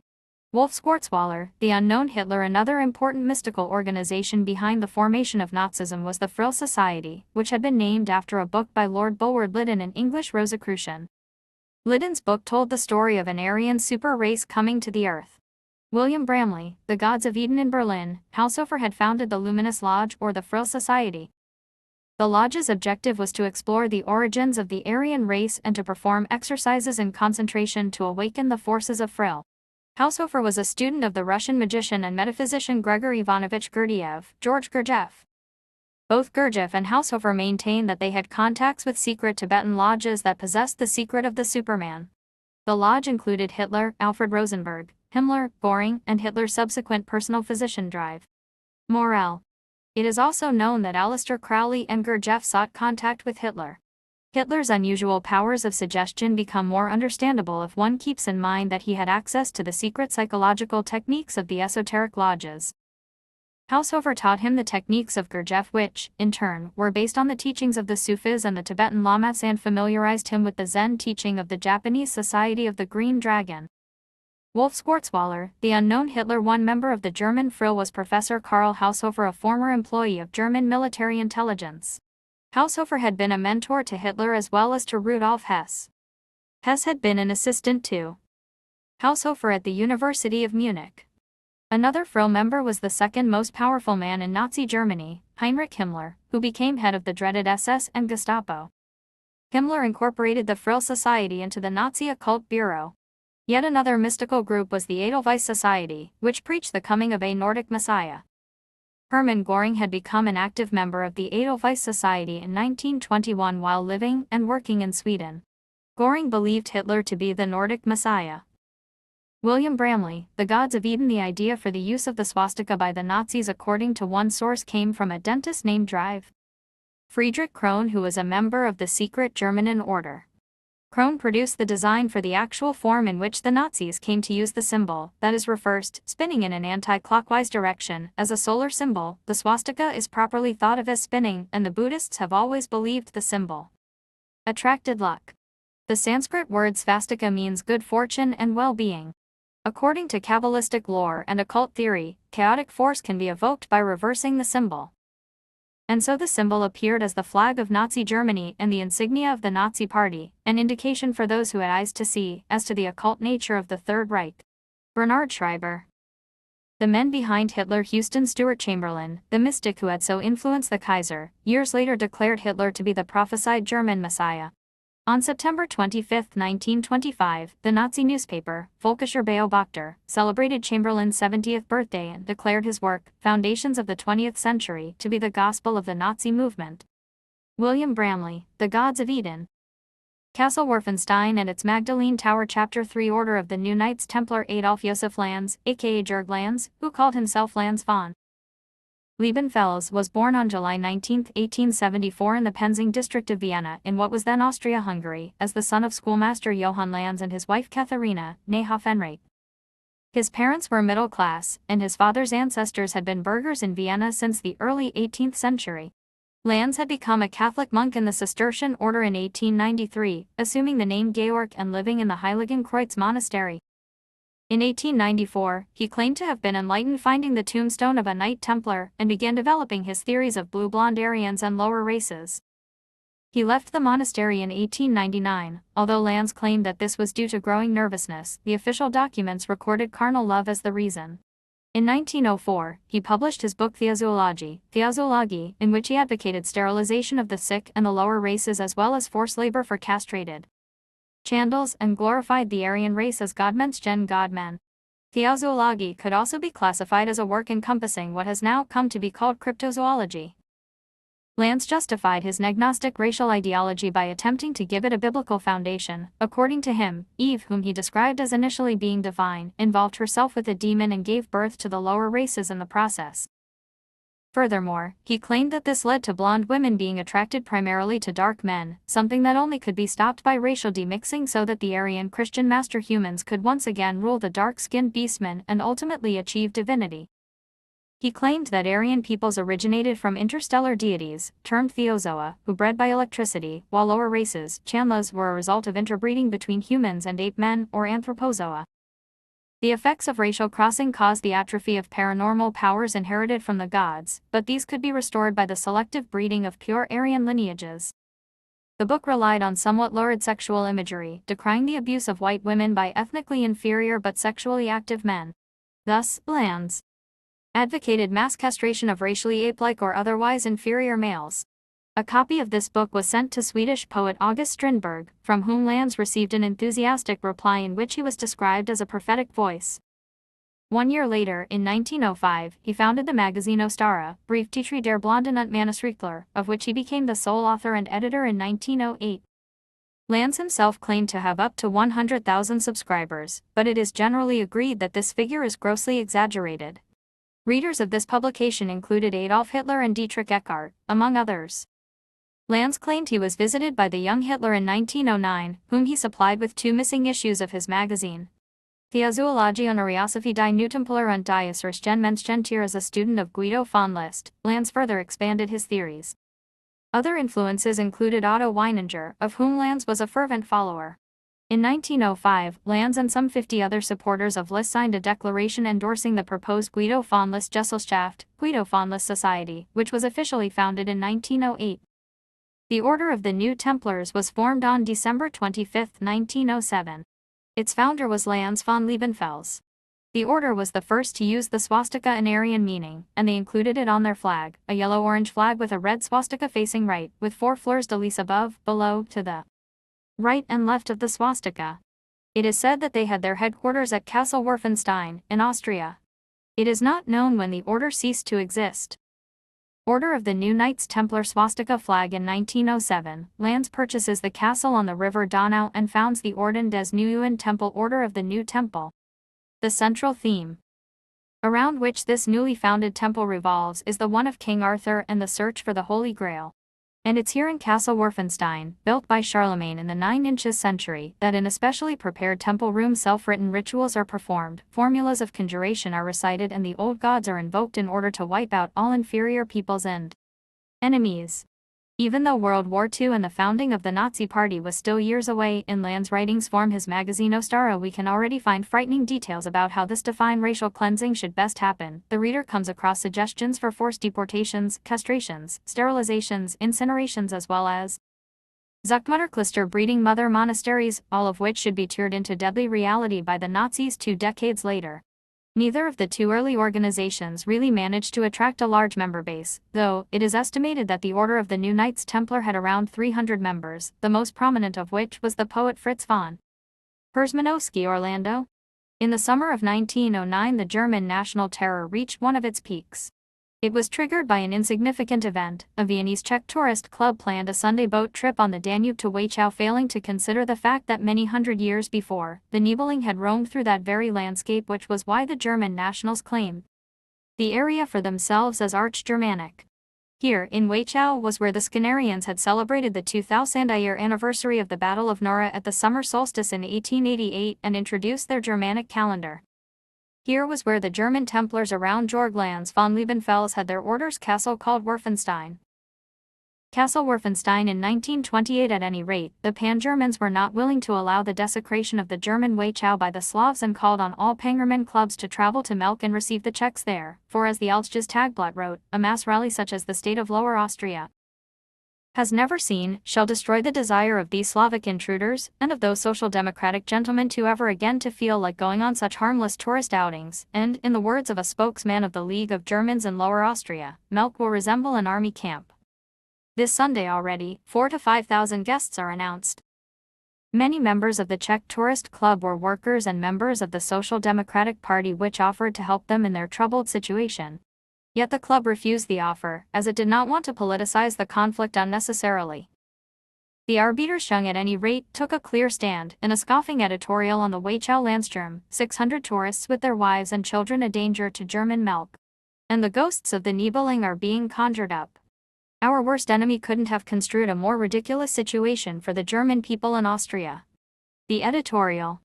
S1: Wolf Squartzwaller, The Unknown Hitler. Another important mystical organization behind the formation of Nazism was the Vrill Society, which had been named after a book by Lord Bulwer Lytton in English Rosicrucian. Lytton's book told the story of an Aryan super race coming to the earth. William Bramley, The Gods of Eden in Berlin, Haushofer had founded the Luminous Lodge or the Vrill Society. The lodge's objective was to explore the origins of the Aryan race and to perform exercises in concentration to awaken the forces of Vrill. Haushofer was a student of the Russian magician and metaphysician Gregor Ivanovich Gurdjieff, George Gurdjieff. Both Gurdjieff and Haushofer maintained that they had contacts with secret Tibetan lodges that possessed the secret of the Superman. The lodge included Hitler, Alfred Rosenberg, Himmler, Göring, and Hitler's subsequent personal physician drive. Morale. It is also known that Aleister Crowley and Gurdjieff sought contact with Hitler. Hitler's unusual powers of suggestion become more understandable if one keeps in mind that he had access to the secret psychological techniques of the esoteric lodges. Haushofer taught him the techniques of Gurdjieff which, in turn, were based on the teachings of the Sufis and the Tibetan lamas, and familiarized him with the Zen teaching of the Japanese Society of the Green Dragon. Wolf Schwarzwaller, the unknown Hitler. One member of the German Vrill was Professor Karl Haushofer, a former employee of German military intelligence. Haushofer had been a mentor to Hitler as well as to Rudolf Hess. Hess had been an assistant to Haushofer at the University of Munich. Another Vrill member was the second most powerful man in Nazi Germany, Heinrich Himmler, who became head of the dreaded SS and Gestapo. Himmler incorporated the Vrill Society into the Nazi Occult Bureau. Yet another mystical group was the Edelweiss Society, which preached the coming of a Nordic Messiah. Hermann Göring had become an active member of the Edelweiss Society in 1921 while living and working in Sweden. Göring believed Hitler to be the Nordic Messiah. William Bramley, the gods of Eden. The idea for the use of the swastika by the Nazis, according to one source, came from a dentist named Drive Friedrich Krohn, who was a member of the secret Germanen order. Krohn produced the design for the actual form in which the Nazis came to use the symbol, that is reversed, spinning in an anti-clockwise direction, as a solar symbol. The swastika is properly thought of as spinning, and the Buddhists have always believed the symbol attracted luck. The Sanskrit word svastika means good fortune and well-being. According to Kabbalistic lore and occult theory, chaotic force can be evoked by reversing the symbol. And so the symbol appeared as the flag of Nazi Germany and the insignia of the Nazi Party, an indication for those who had eyes to see, as to the occult nature of the Third Reich. Bernard Schreiber. The men behind Hitler. Houston Stewart Chamberlain, the mystic who had so influenced the Kaiser, years later declared Hitler to be the prophesied German Messiah. On September 25, 1925, the Nazi newspaper, Völkischer Beobachter, celebrated Chamberlain's 70th birthday and declared his work, Foundations of the 20th Century, to be the gospel of the Nazi movement. William Bramley, The Gods of Eden. Castle Wolfenstein and its Magdalene Tower. Chapter 3. Order of the New Knights Templar. Adolf Josef Lanz, aka Jörg Lanz, who called himself Lanz von Liebenfels, was born on July 19, 1874 in the Penzing district of Vienna, in what was then Austria-Hungary, as the son of schoolmaster Johann Lanz and his wife Katharina, née Hoffenreich. His parents were middle class, and his father's ancestors had been burghers in Vienna since the early 18th century. Lanz had become a Catholic monk in the Cistercian order in 1893, assuming the name Georg and living in the Heiligenkreuz monastery. In 1894, he claimed to have been enlightened, finding the tombstone of a Knight Templar, and began developing his theories of blue-blonde Aryans and lower races. He left the monastery in 1899, although Lanz claimed that this was due to growing nervousness. The official documents recorded carnal love as the reason. In 1904, he published his book Theozoology, in which he advocated sterilization of the sick and the lower races as well as forced labor for castrated Chandals, and glorified the Aryan race as Godmenschen Godmen. Theozoology could also be classified as a work encompassing what has now come to be called cryptozoology. Lanz justified his agnostic racial ideology by attempting to give it a biblical foundation. According to him, Eve, whom he described as initially being divine, involved herself with a demon and gave birth to the lower races in the process. Furthermore, he claimed that this led to blonde women being attracted primarily to dark men, something that only could be stopped by racial demixing so that the Aryan Christian master humans could once again rule the dark-skinned beastmen and ultimately achieve divinity. He claimed that Aryan peoples originated from interstellar deities, termed Theozoa, who bred by electricity, while lower races, Chandlas, were a result of interbreeding between humans and ape men, or Anthropozoa. The effects of racial crossing caused the atrophy of paranormal powers inherited from the gods, but these could be restored by the selective breeding of pure Aryan lineages. The book relied on somewhat lurid sexual imagery, decrying the abuse of white women by ethnically inferior but sexually active men. Thus, Lanz advocated mass castration of racially ape-like or otherwise inferior males. A copy of this book was sent to Swedish poet August Strindberg, from whom Lanz received an enthusiastic reply in which he was described as a prophetic voice. 1 year later, in 1905, he founded the magazine Ostara, Brieftitel der Blonden und Manusrichtler, of which he became the sole author and editor in 1908. Lanz himself claimed to have up to 100,000 subscribers, but it is generally agreed that this figure is grossly exaggerated. Readers of this publication included Adolf Hitler and Dietrich Eckart, among others. Lanz claimed he was visited by the young Hitler in 1909, whom he supplied with 2 missing issues of his magazine. The Zoologie Honoriosophie die Newtempeler und die Außerirdischen Menschentier as a student of Guido von List, Lanz further expanded his theories. Other influences included Otto Weininger, of whom Lanz was a fervent follower. In 1905, Lanz and some 50 other supporters of List signed a declaration endorsing the proposed Guido von List Gesellschaft, Guido von List Society, which was officially founded in 1908. The Order of the New Templars was formed on December 25, 1907. Its founder was Lanz von Liebenfels. The order was the first to use the swastika in Aryan meaning, and they included it on their flag, a yellow-orange flag with a red swastika facing right, with 4 fleurs de lis above, below, to the right and left of the swastika. It is said that they had their headquarters at Castle Werfenstein, in Austria. It is not known when the order ceased to exist. Order of the New Knights Templar swastika flag in 1907, Lanz purchases the castle on the river Donau and founds the Orden des Neuen Tempel Order of the New Temple. The central theme around which this newly founded temple revolves is the one of King Arthur and the search for the Holy Grail. And it's here in Castle Werfenstein, built by Charlemagne in the 9th century, that in a specially prepared temple room self-written rituals are performed, formulas of conjuration are recited and the old gods are invoked in order to wipe out all inferior peoples and enemies. Even though World War II and the founding of the Nazi Party was still years away, in Lanz's writings form his magazine Ostara we can already find frightening details about how this defined racial cleansing should best happen. The reader comes across suggestions for forced deportations, castrations, sterilizations, incinerations as well as Zuchtmutterkloster breeding mother monasteries, all of which should be turned into deadly reality by the Nazis 2 decades later. Neither of the 2 early organizations really managed to attract a large member base, though it is estimated that the Order of the New Knights Templar had around 300 members, the most prominent of which was the poet Fritz von Herzmanowski Orlando. In the summer of 1909 the German national terror reached one of its peaks. It was triggered by an insignificant event. A Viennese Czech tourist club planned a Sunday boat trip on the Danube to Wachau, failing to consider the fact that many hundred years before, the Nibelung had roamed through that very landscape, which was why the German nationals claimed the area for themselves as Arch-Germanic. Here, in Wachau, was where the Skinnerians had celebrated the 2000-year anniversary of the Battle of Nora at the summer solstice in 1888 and introduced their Germanic calendar. Here was where the German Templars around Georg Lanz von Liebenfels had their order's castle called Werfenstein. Castle Werfenstein in 1928. At any rate, the Pan-Germans were not willing to allow the desecration of the German Wachau by the Slavs and called on all Pangerman clubs to travel to Melk and receive the Czechs there, for as the Altsches Tagblatt wrote, a mass rally such as the state of Lower Austria has never seen, shall destroy the desire of these Slavic intruders, and of those social democratic gentlemen to ever again to feel like going on such harmless tourist outings, and, in the words of a spokesman of the League of Germans in Lower Austria, Melk will resemble an army camp. This Sunday already, 4,000 to 5,000 guests are announced. Many members of the Czech Tourist Club were workers and members of the Social Democratic Party, which offered to help them in their troubled situation. Yet the club refused the offer, as it did not want to politicize the conflict unnecessarily. The Arbeitersjung at any rate took a clear stand. In a scoffing editorial on the Wachau Landsturm, 600 tourists with their wives and children a danger to German Melk. And the ghosts of the Nibelung are being conjured up. Our worst enemy couldn't have construed a more ridiculous situation for the German people in Austria. The editorial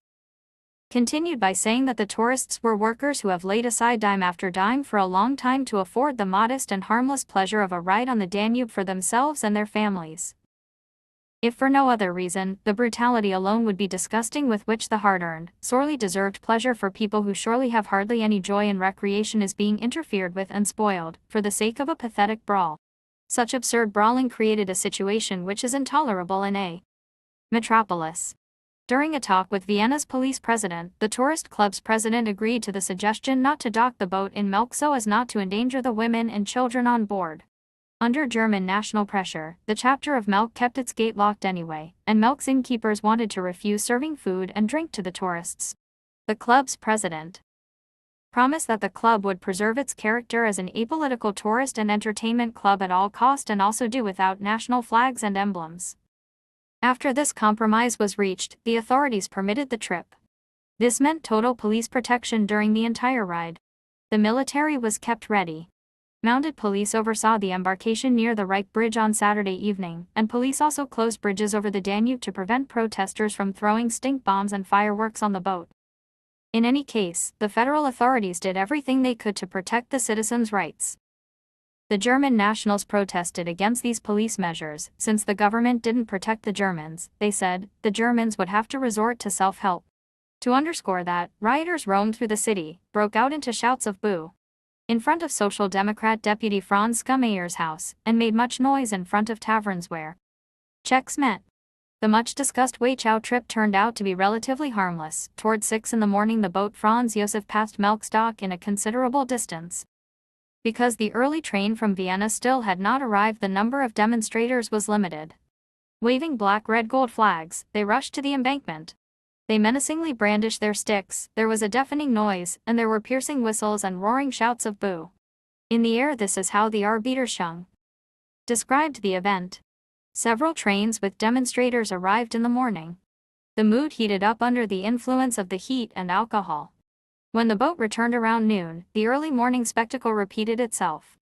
S1: continued by saying that the tourists were workers who have laid aside dime after dime for a long time to afford the modest and harmless pleasure of a ride on the Danube for themselves and their families. If for no other reason, the brutality alone would be disgusting with which the hard-earned, sorely deserved pleasure for people who surely have hardly any joy in recreation is being interfered with and spoiled, for the sake of a pathetic brawl. Such absurd brawling created a situation which is intolerable in a metropolis. During a talk with Vienna's police president, the tourist club's president agreed to the suggestion not to dock the boat in Melk so as not to endanger the women and children on board. Under German national pressure, the chapter of Melk kept its gate locked anyway, and Melk's innkeepers wanted to refuse serving food and drink to the tourists. The club's president promised that the club would preserve its character as an apolitical tourist and entertainment club at all cost and also do without national flags and emblems. After this compromise was reached, the authorities permitted the trip. This meant total police protection during the entire ride. The military was kept ready. Mounted police oversaw the embarkation near the Reich Bridge on Saturday evening, and police also closed bridges over the Danube to prevent protesters from throwing stink bombs and fireworks on the boat. In any case, the federal authorities did everything they could to protect the citizens' rights. The German nationals protested against these police measures. Since the government didn't protect the Germans, they said, the Germans would have to resort to self-help. To underscore that, rioters roamed through the city, broke out into shouts of boo in front of Social Democrat Deputy Franz Schumayer's house, and made much noise in front of taverns where Czechs met. The much-discussed Wachau trip turned out to be relatively harmless. Toward 6 in the morning the boat Franz Josef passed Melkstock in a considerable distance. Because the early train from Vienna still had not arrived, the number of demonstrators was limited. Waving black, red, gold flags, they rushed to the embankment. They menacingly brandished their sticks, there was a deafening noise, and there were piercing whistles and roaring shouts of boo in the air. This is how the Arbeiterschung described the event. Several trains with demonstrators arrived in the morning. The mood heated up under the influence of the heat and alcohol. When the boat returned around noon, the early morning spectacle repeated itself.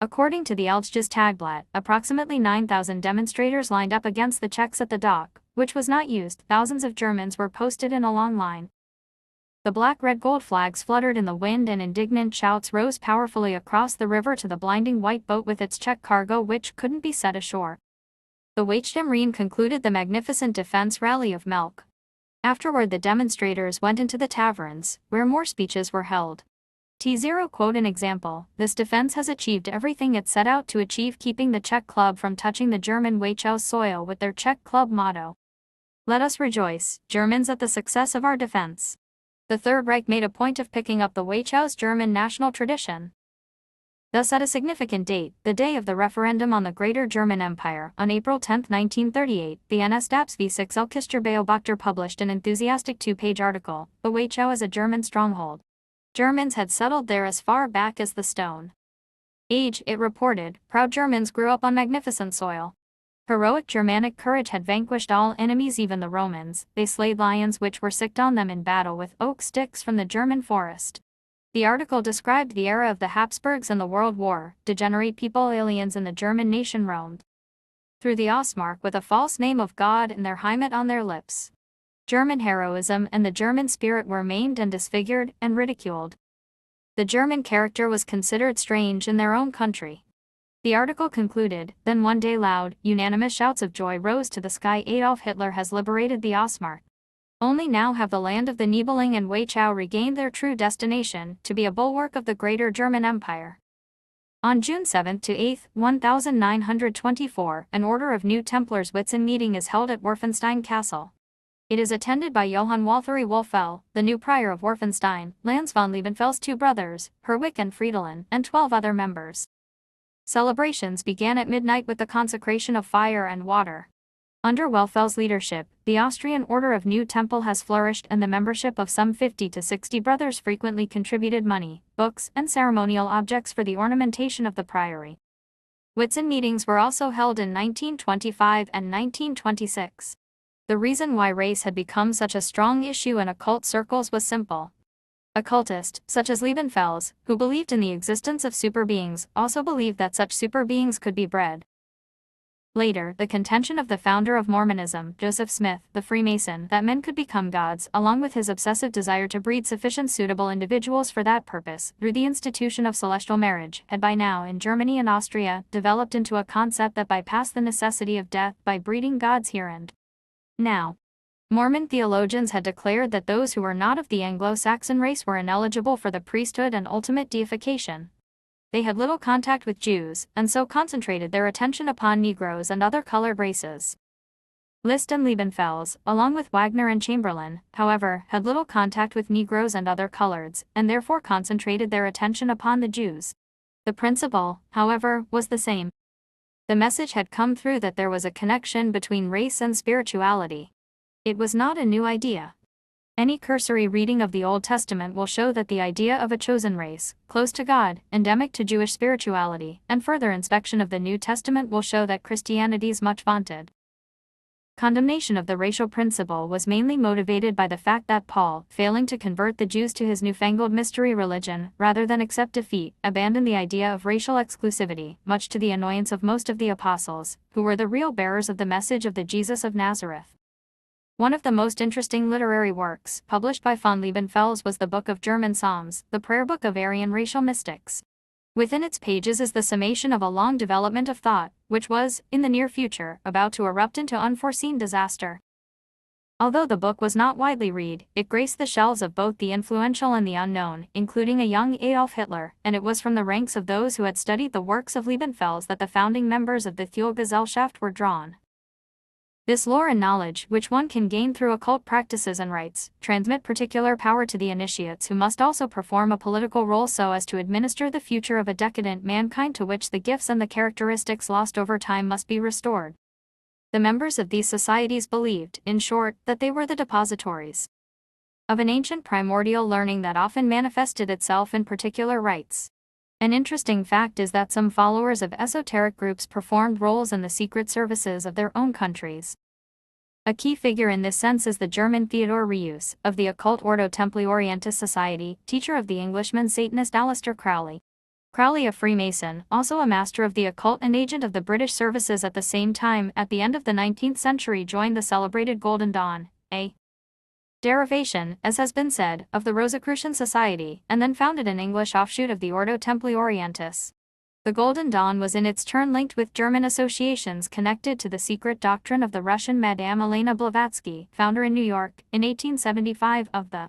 S1: According to the Elchges Tagblatt, approximately 9,000 demonstrators lined up against the Czechs at the dock, which was not used. Thousands of Germans were posted in a long line. The black, red, gold flags fluttered in the wind and indignant shouts rose powerfully across the river to the blinding white boat with its Czech cargo which couldn't be set ashore. The Wachtem concluded the magnificent defense rally of Melk. Afterward the demonstrators went into the taverns, where more speeches were held. T0 quote an example, this defense has achieved everything it set out to achieve, keeping the Czech club from touching the German Wachau soil with their Czech club motto. Let us rejoice, Germans, at the success of our defense. The Third Reich made a point of picking up the Wachau's German national tradition. Thus at a significant date, the day of the referendum on the Greater German Empire, on April 10, 1938, the NSDAPS-V6 Beobachter published an enthusiastic 2-page article, The Wachau as a German Stronghold. Germans had settled there as far back as the Stone Age, it reported. Proud Germans grew up on magnificent soil. Heroic Germanic courage had vanquished all enemies, even the Romans. They slayed lions which were sicked on them in battle with oak sticks from the German forest. The article described the era of the Habsburgs and the World War. Degenerate people, aliens in the German nation roamed through the Ostmark with a false name of God and their Heimat on their lips. German heroism and the German spirit were maimed and disfigured and ridiculed. The German character was considered strange in their own country. The article concluded, then one day loud, unanimous shouts of joy rose to the sky. Adolf Hitler has liberated the Ostmark. Only now have the land of the Nibelung and Wachau regained their true destination, to be a bulwark of the Greater German Empire. On June 7 to 8, 1924, an Order of New Templars Witzen meeting is held at Wolfenstein Castle. It is attended by Johann Walthery Wolfell, the new prior of Wolfenstein, Lanz von Liebenfell's 2 brothers, Herwig and Fridolin, and 12 other members. Celebrations began at midnight with the consecration of fire and water. Under Wolfell's leadership, the Austrian Order of New Temple has flourished, and the membership of some 50 to 60 brothers frequently contributed money, books, and ceremonial objects for the ornamentation of the priory. Witzen meetings were also held in 1925 and 1926. The reason why race had become such a strong issue in occult circles was simple. Occultists, such as Liebenfels, who believed in the existence of superbeings, also believed that such superbeings could be bred. Later, the contention of the founder of Mormonism, Joseph Smith, the Freemason, that men could become gods, along with his obsessive desire to breed sufficient suitable individuals for that purpose, through the institution of celestial marriage, had by now in Germany and Austria developed into a concept that bypassed the necessity of death by breeding gods here and now. Mormon theologians had declared that those who were not of the Anglo-Saxon race were ineligible for the priesthood and ultimate deification. They had little contact with Jews, and so concentrated their attention upon Negroes and other colored races. List and Liebenfels, along with Wagner and Chamberlain, however, had little contact with Negroes and other coloreds, and therefore concentrated their attention upon the Jews. The principle, however, was the same. The message had come through that there was a connection between race and spirituality. It was not a new idea. Any cursory reading of the Old Testament will show that the idea of a chosen race, close to God, endemic to Jewish spirituality, and further inspection of the New Testament will show that Christianity's much vaunted Condemnation of the racial principle was mainly motivated by the fact that Paul, failing to convert the Jews to his newfangled mystery religion, rather than accept defeat, abandoned the idea of racial exclusivity, much to the annoyance of most of the apostles, who were the real bearers of the message of the Jesus of Nazareth. One of the most interesting literary works, published by von Liebenfels, was the Book of German Psalms, the prayer book of Aryan racial mystics. Within its pages is the summation of a long development of thought, which was, in the near future, about to erupt into unforeseen disaster. Although the book was not widely read, it graced the shelves of both the influential and the unknown, including a young Adolf Hitler, and it was from the ranks of those who had studied the works of Liebenfels that the founding members of the Thielgesellschaft were drawn. This lore and knowledge, which one can gain through occult practices and rites, transmit particular power to the initiates who must also perform a political role so as to administer the future of a decadent mankind to which the gifts and the characteristics lost over time must be restored. The members of these societies believed, in short, that they were the depositories of an ancient primordial learning that often manifested itself in particular rites. An interesting fact is that some followers of esoteric groups performed roles in the secret services of their own countries. A key figure in this sense is the German Theodor Reus, of the occult Ordo Templi Orientis Society, teacher of the Englishman Satanist Aleister Crowley. Crowley, a Freemason, also a master of the occult and agent of the British services at the same time, at the end of the 19th century joined the celebrated Golden Dawn, a derivation, as has been said, of the Rosicrucian Society, and then founded an English offshoot of the Ordo Templi Orientis. The Golden Dawn was in its turn linked with German associations connected to the secret doctrine of the Russian Madame Elena Blavatsky, founder in New York, in 1875, of the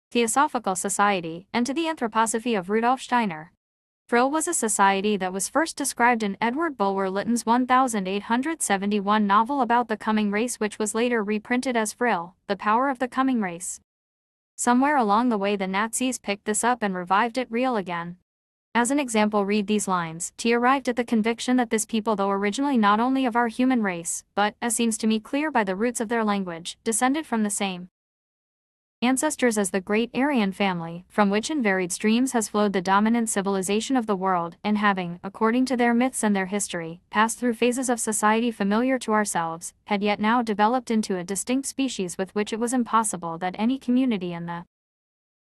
S1: Theosophical Society, and to the anthroposophy of Rudolf Steiner. Vrill was a society that was first described in Edward Bulwer Lytton's 1871 novel about the coming race, which was later reprinted as Vrill, The Power of the Coming Race. Somewhere along the way the Nazis picked this up and revived it real again. As an example, read these lines: T arrived at the conviction that this people, though originally not only of our human race, but, as seems to me clear by the roots of their language, descended from the same ancestors as the great Aryan family, from which in varied streams has flowed the dominant civilization of the world, and having, according to their myths and their history, passed through phases of society familiar to ourselves, had yet now developed into a distinct species with which it was impossible that any community in the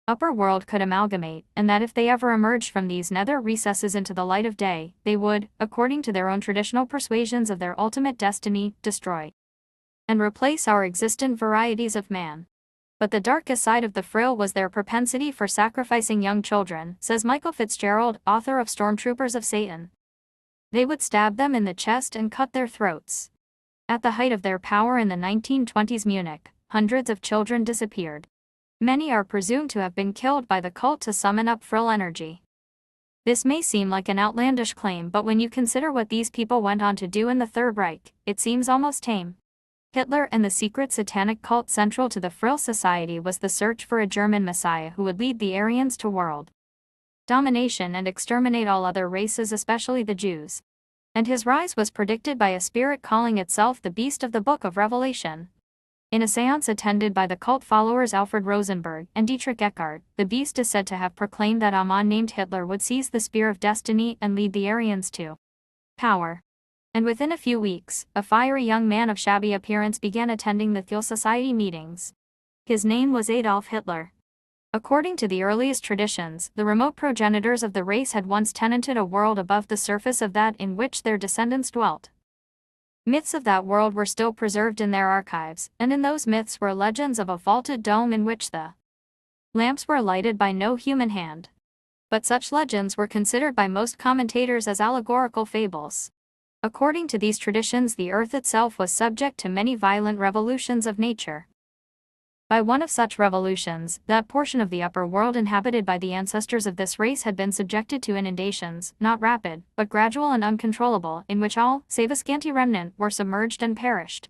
S1: upper world could amalgamate, and that if they ever emerged from these nether recesses into the light of day, they would, according to their own traditional persuasions of their ultimate destiny, destroy and replace our existent varieties of man. But the darkest side of the Vrill was their propensity for sacrificing young children, says Michael Fitzgerald, author of Stormtroopers of Satan. They would stab them in the chest and cut their throats. At the height of their power in the 1920s Munich, hundreds of children disappeared. Many are presumed to have been killed by the cult to summon up Vrill energy. This may seem like an outlandish claim, but when you consider what these people went on to do in the Third Reich, it seems almost tame. Hitler and the secret satanic cult central to the Vrill Society was the search for a German Messiah who would lead the Aryans to world domination and exterminate all other races, especially the Jews. And his rise was predicted by a spirit calling itself the Beast of the Book of Revelation. In a seance attended by the cult followers Alfred Rosenberg and Dietrich Eckart, the beast is said to have proclaimed that a man named Hitler would seize the spear of destiny and lead the Aryans to power. And within a few weeks, a fiery young man of shabby appearance began attending the Thiel Society meetings. His name was Adolf Hitler. According to the earliest traditions, the remote progenitors of the race had once tenanted a world above the surface of that in which their descendants dwelt. Myths of that world were still preserved in their archives, and in those myths were legends of a vaulted dome in which the lamps were lighted by no human hand. But such legends were considered by most commentators as allegorical fables. According to these traditions, the earth itself was subject to many violent revolutions of nature. By one of such revolutions, that portion of the upper world inhabited by the ancestors of this race had been subjected to inundations, not rapid, but gradual and uncontrollable, in which all, save a scanty remnant, were submerged and perished.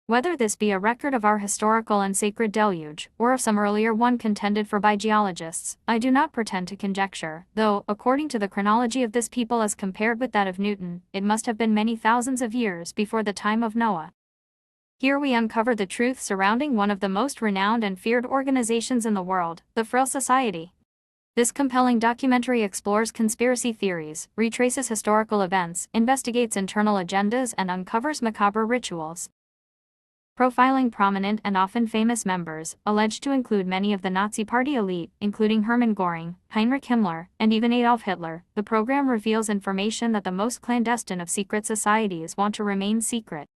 S1: Whether this be a record of our historical and sacred deluge, or of some earlier one contended for by geologists, I do not pretend to conjecture, though, according to the chronology of this people as compared with that of Newton, it must have been many thousands of years before the time of Noah. Here we uncover the truth surrounding one of the most renowned and feared organizations in the world, the Vrill Society. This compelling documentary explores conspiracy theories, retraces historical events, investigates internal agendas, and uncovers macabre rituals. profiling prominent and often famous members, alleged to include many of the Nazi Party elite, including Hermann Göring, Heinrich Himmler, and even Adolf Hitler. The program reveals information that the most clandestine of secret societies want to remain secret.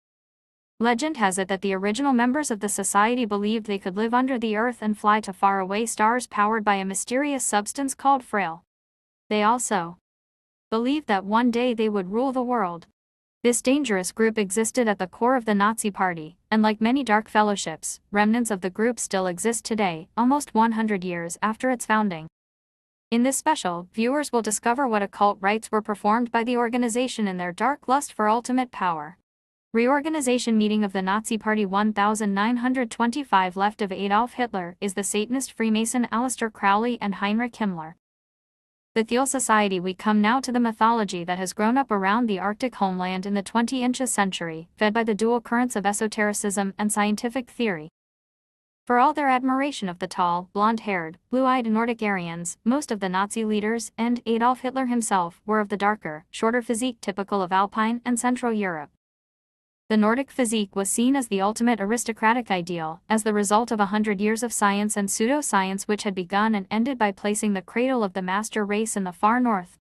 S1: Legend has it that the original members of the society believed they could live under the earth and fly to faraway stars powered by a mysterious substance called Vrill. They also believed that one day they would rule the world. This dangerous group existed at the core of the Nazi Party, and like many dark fellowships, remnants of the group still exist today, almost 100 years after its founding. In this special, viewers will discover what occult rites were performed by the organization in their dark lust for ultimate power. Reorganization meeting of the Nazi Party 1925 left of Adolf Hitler is the Satanist Freemason Aleister Crowley and Heinrich Himmler. The Thiel Society. We come now to the mythology that has grown up around the Arctic homeland in the 20th century, fed by the dual currents of esotericism and scientific theory. For all their admiration of the tall, blonde-haired, blue-eyed Nordic Aryans, most of the Nazi leaders, and Adolf Hitler himself, were of the darker, shorter physique typical of Alpine and Central Europe. The Nordic physique was seen as the ultimate aristocratic ideal, as the result of 100 years of science and pseudoscience which had begun and ended by placing the cradle of the master race in the far north.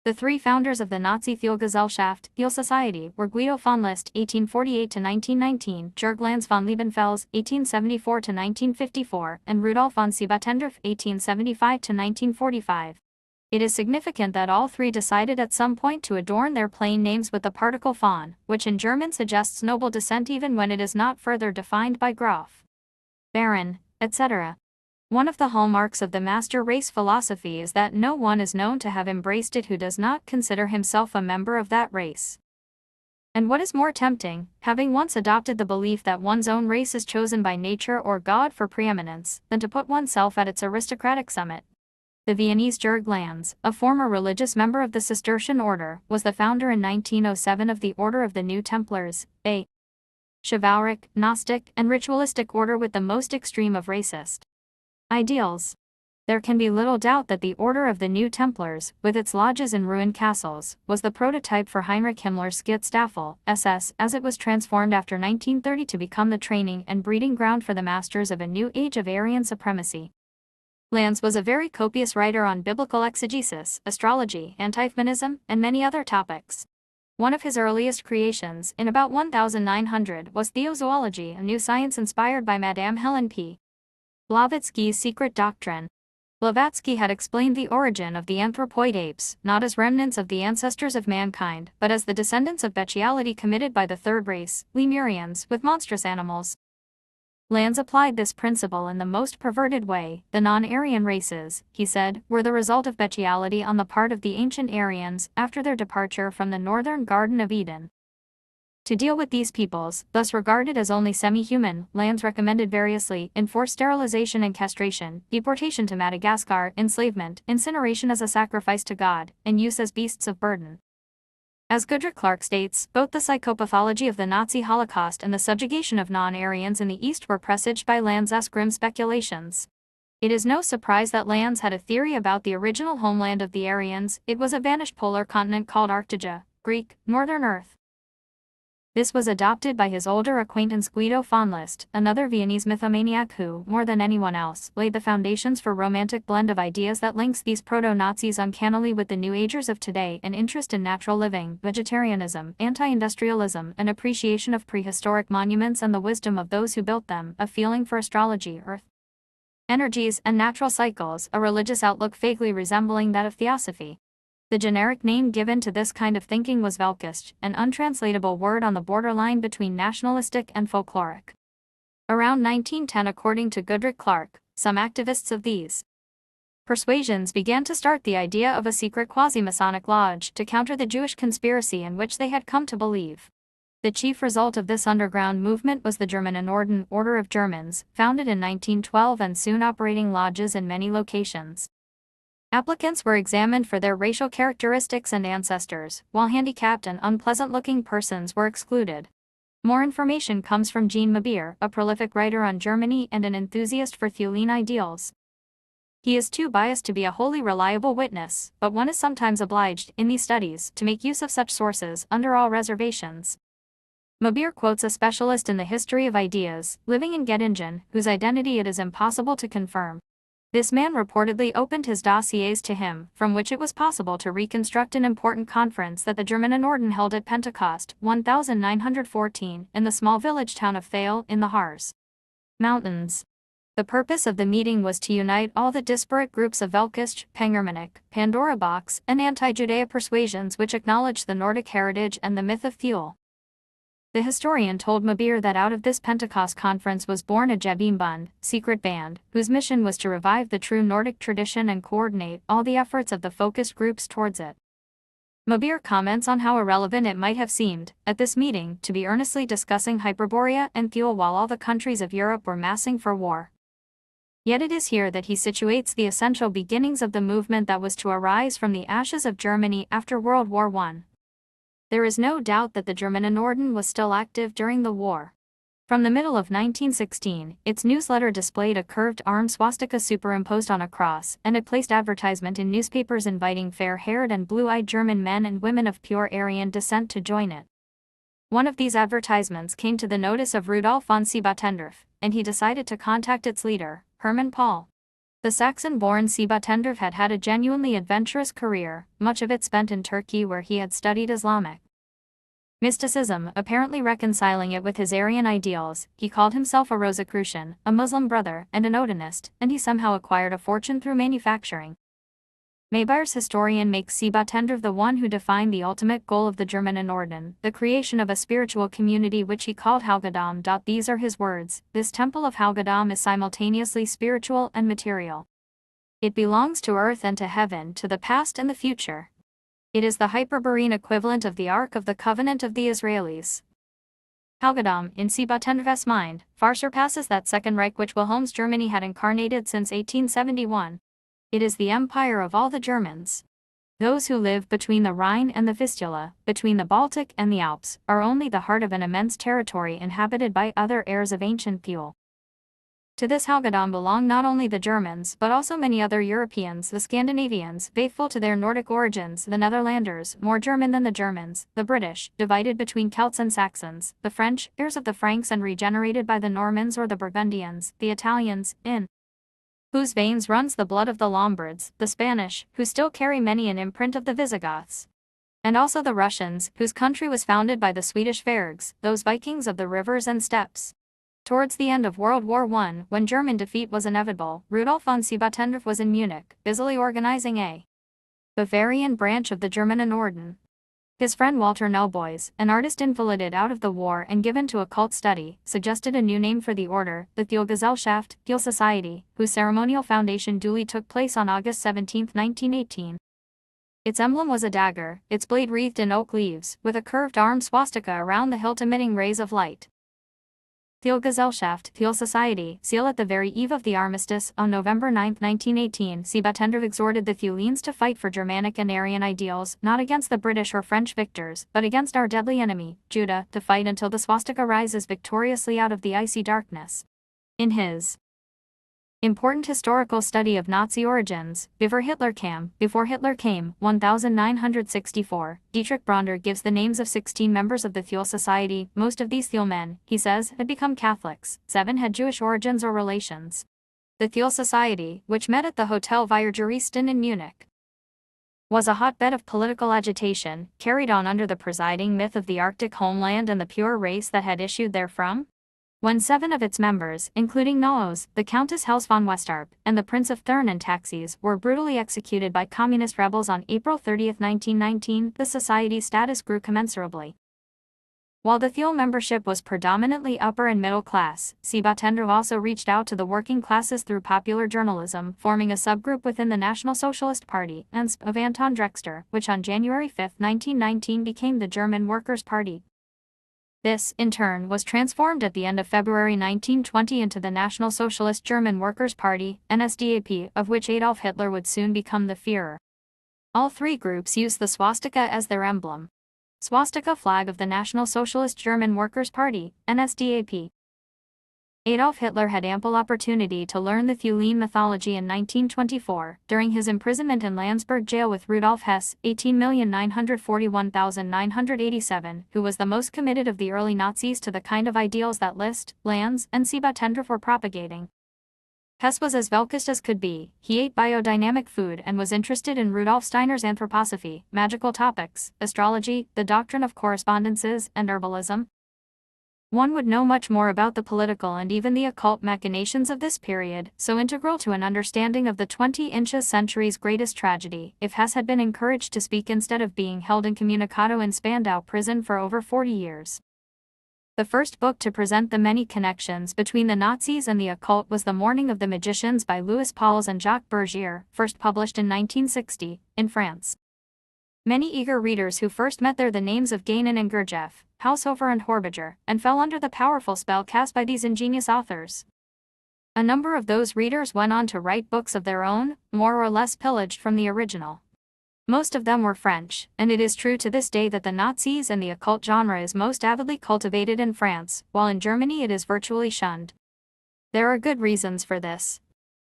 S1: The three founders of the Nazi Thielgesellschaft, Thiel Society, were Guido von List (1848–1919), Jörg Lanz von Liebenfels (1874–1954), and Rudolf von Siebenhendorf (1875–1945). It is significant that all three decided at some point to adorn their plain names with the particle von, which in German suggests noble descent even when it is not further defined by Graf, Baron, etc. One of the hallmarks of the master race philosophy is that no one is known to have embraced it who does not consider himself a member of that race. And what is more tempting, having once adopted the belief that one's own race is chosen by nature or God for preeminence, than to put oneself at its aristocratic summit. The Viennese Jörg Lanz, a former religious member of the Cistercian order, was the founder in 1907 of the Order of the New Templars, a chivalric, Gnostic, and ritualistic order with the most extreme of racist ideals. There can be little doubt that the Order of the New Templars, with its lodges and ruined castles, was the prototype for Heinrich Himmler's Schutzstaffel, SS, as it was transformed after 1930 to become the training and breeding ground for the masters of a new age of Aryan supremacy. Lanz was a very copious writer on biblical exegesis, astrology, anti-feminism, and many other topics. One of his earliest creations, in about 1900, was Theozoology, a new science inspired by Madame Helen P. Blavatsky's secret doctrine. Blavatsky had explained the origin of the anthropoid apes, not as remnants of the ancestors of mankind, but as the descendants of bestiality committed by the third race, Lemurians, with monstrous animals. Lanz applied this principle in the most perverted way. The non-Aryan races, he said, were the result of bestiality on the part of the ancient Aryans after their departure from the northern Garden of Eden. To deal with these peoples, thus regarded as only semi-human, Lanz recommended variously enforced sterilization and castration, deportation to Madagascar, enslavement, incineration as a sacrifice to God, and use as beasts of burden. As Goodrich Clark states, both the psychopathology of the Nazi Holocaust and the subjugation of non-Aryans in the East were presaged by Lanz's grim speculations. It is no surprise that Lanz had a theory about the original homeland of the Aryans. It was a vanished polar continent called Arctica, Greek, Northern Earth. This was adopted by his older acquaintance Guido von List, another Viennese mythomaniac who, more than anyone else, laid the foundations for a romantic blend of ideas that links these proto-Nazis uncannily with the New Agers of today: an interest in natural living, vegetarianism, anti-industrialism, an appreciation of prehistoric monuments and the wisdom of those who built them, a feeling for astrology, earth energies, and natural cycles, a religious outlook vaguely resembling that of theosophy. The generic name given to this kind of thinking was Völkisch, an untranslatable word on the borderline between nationalistic and folkloric. Around 1910, according to Goodrich Clark, some activists of these persuasions began to start the idea of a secret quasi-Masonic lodge to counter the Jewish conspiracy in which they had come to believe. The chief result of this underground movement was the Germanenorden, Order of Germans, founded in 1912 and soon operating lodges in many locations. Applicants were examined for their racial characteristics and ancestors, while handicapped and unpleasant-looking persons were excluded. More information comes from Jean Mabir, a prolific writer on Germany and an enthusiast for Thieline ideals. He is too biased to be a wholly reliable witness, but one is sometimes obliged, in these studies, to make use of such sources, under all reservations. Mabir quotes a specialist in the history of ideas, living in Göttingen, whose identity it is impossible to confirm. This man reportedly opened his dossiers to him, from which it was possible to reconstruct an important conference that the German Norden held at Pentecost, 1914, in the small village town of Thale, in the Harz Mountains. The purpose of the meeting was to unite all the disparate groups of Völkisch, Pangermanic, Pandora box, and anti-Judea persuasions which acknowledged the Nordic heritage and the myth of Thule. The historian told Mabir that out of this Pentecost conference was born a Jebimbund, secret band, whose mission was to revive the true Nordic tradition and coordinate all the efforts of the focused groups towards it. Mabir comments on how irrelevant it might have seemed, at this meeting, to be earnestly discussing Hyperborea and Thule while all the countries of Europe were massing for war. Yet it is here that he situates the essential beginnings of the movement that was to arise from the ashes of Germany after World War I. There is no doubt that the German Norden was still active during the war. From the middle of 1916, its newsletter displayed a curved arm swastika superimposed on a cross, and it placed advertisement in newspapers inviting fair-haired and blue-eyed German men and women of pure Aryan descent to join it. One of these advertisements came to the notice of Rudolf von Siebatendorf, and he decided to contact its leader, Hermann Paul. The Saxon-born Siebatendorf had had a genuinely adventurous career, much of it spent in Turkey where he had studied Islamic mysticism, apparently reconciling it with his Aryan ideals. He called himself a Rosicrucian, a Muslim brother, and an Odinist, and he somehow acquired a fortune through manufacturing. Mabir's historian makes Siebatendorf the one who defined the ultimate goal of the German Norden, the creation of a spiritual community which he called Haugadam. These are his words: "This temple of Haugadam is simultaneously spiritual and material. It belongs to earth and to heaven, to the past and the future. It is the Hyperborean equivalent of the Ark of the Covenant of the Israelis." Haugadam, in Siebatendorf's mind, far surpasses that Second Reich which Wilhelm's Germany had incarnated since 1871. It is the empire of all the Germans. Those who live between the Rhine and the Vistula, between the Baltic and the Alps, are only the heart of an immense territory inhabited by other heirs of ancient Thule. To this Haugadam belong not only the Germans but also many other Europeans, the Scandinavians, faithful to their Nordic origins, the Netherlanders, more German than the Germans, the British, divided between Celts and Saxons, the French, heirs of the Franks and regenerated by the Normans or the Burgundians, the Italians, in whose veins runs the blood of the Lombards, the Spanish, who still carry many an imprint of the Visigoths, and also the Russians, whose country was founded by the Swedish Vargs, those Vikings of the rivers and steppes. Towards the end of World War I, when German defeat was inevitable, Rudolf von Siebatendorf was in Munich, busily organizing a Bavarian branch of the German Norden. His friend Walter Neuboys, an artist invalided out of the war and given to occult study, suggested a new name for the order, the Thule-Gesellschaft, Thule Society, whose ceremonial foundation duly took place on August 17, 1918. Its emblem was a dagger, its blade wreathed in oak leaves, with a curved arm swastika around the hilt emitting rays of light. Thule-Gesellschaft, Thule Society, seal at the very eve of the armistice, on November 9, 1918, Siebatendorf exhorted the Thuleans to fight for Germanic and Aryan ideals, not against the British or French victors, but against our deadly enemy, Judah, to fight until the swastika rises victoriously out of the icy darkness. In his important historical study of Nazi origins, Before Hitler Came, 1964, Dietrich Bronder gives the names of 16 members of the Thule Society. Most of these Thule men, he says, had become Catholics, 7 had Jewish origins or relations. The Thule Society, which met at the Hotel Vierjuristen in Munich, was a hotbed of political agitation, carried on under the presiding myth of the Arctic homeland and the pure race that had issued therefrom. When 7 of its members, including Noos, the Countess Hels von Westarp, and the Prince of Thurn and Taxis, were brutally executed by communist rebels on April 30, 1919, the society's status grew commensurably. While the Thule membership was predominantly upper and middle class, Siebatendorf also reached out to the working classes through popular journalism, forming a subgroup within the National Socialist Party, NSP, of Anton Drexler, which on January 5, 1919 became the German Workers' Party. This, in turn, was transformed at the end of February 1920 into the National Socialist German Workers' Party, NSDAP, of which Adolf Hitler would soon become the Führer. All three groups used the swastika as their emblem. Swastika flag of the National Socialist German Workers' Party, NSDAP. Adolf Hitler had ample opportunity to learn the Thulin mythology in 1924, during his imprisonment in Landsberg jail with Rudolf Hess, 18,941,987, who was the most committed of the early Nazis to the kind of ideals that List, Lanz, and Siebentendrath were propagating. Hess was as Velkist as could be. He ate biodynamic food and was interested in Rudolf Steiner's anthroposophy, magical topics, astrology, the doctrine of correspondences, and herbalism. One would know much more about the political and even the occult machinations of this period, so integral to an understanding of the 20th century's greatest tragedy, if Hess had been encouraged to speak instead of being held incommunicado in Spandau prison for over 40 years. The first book to present the many connections between the Nazis and the occult was The Morning of the Magicians by Louis Pauls and Jacques Bergier, first published in 1960, in France. Many eager readers who first met there the names of Guénin and Gurdjieff, Haushofer and Horbiger, and fell under the powerful spell cast by these ingenious authors. A number of those readers went on to write books of their own, more or less pillaged from the original. Most of them were French, and it is true to this day that the Nazis and the occult genre is most avidly cultivated in France, while in Germany it is virtually shunned. There are good reasons for this.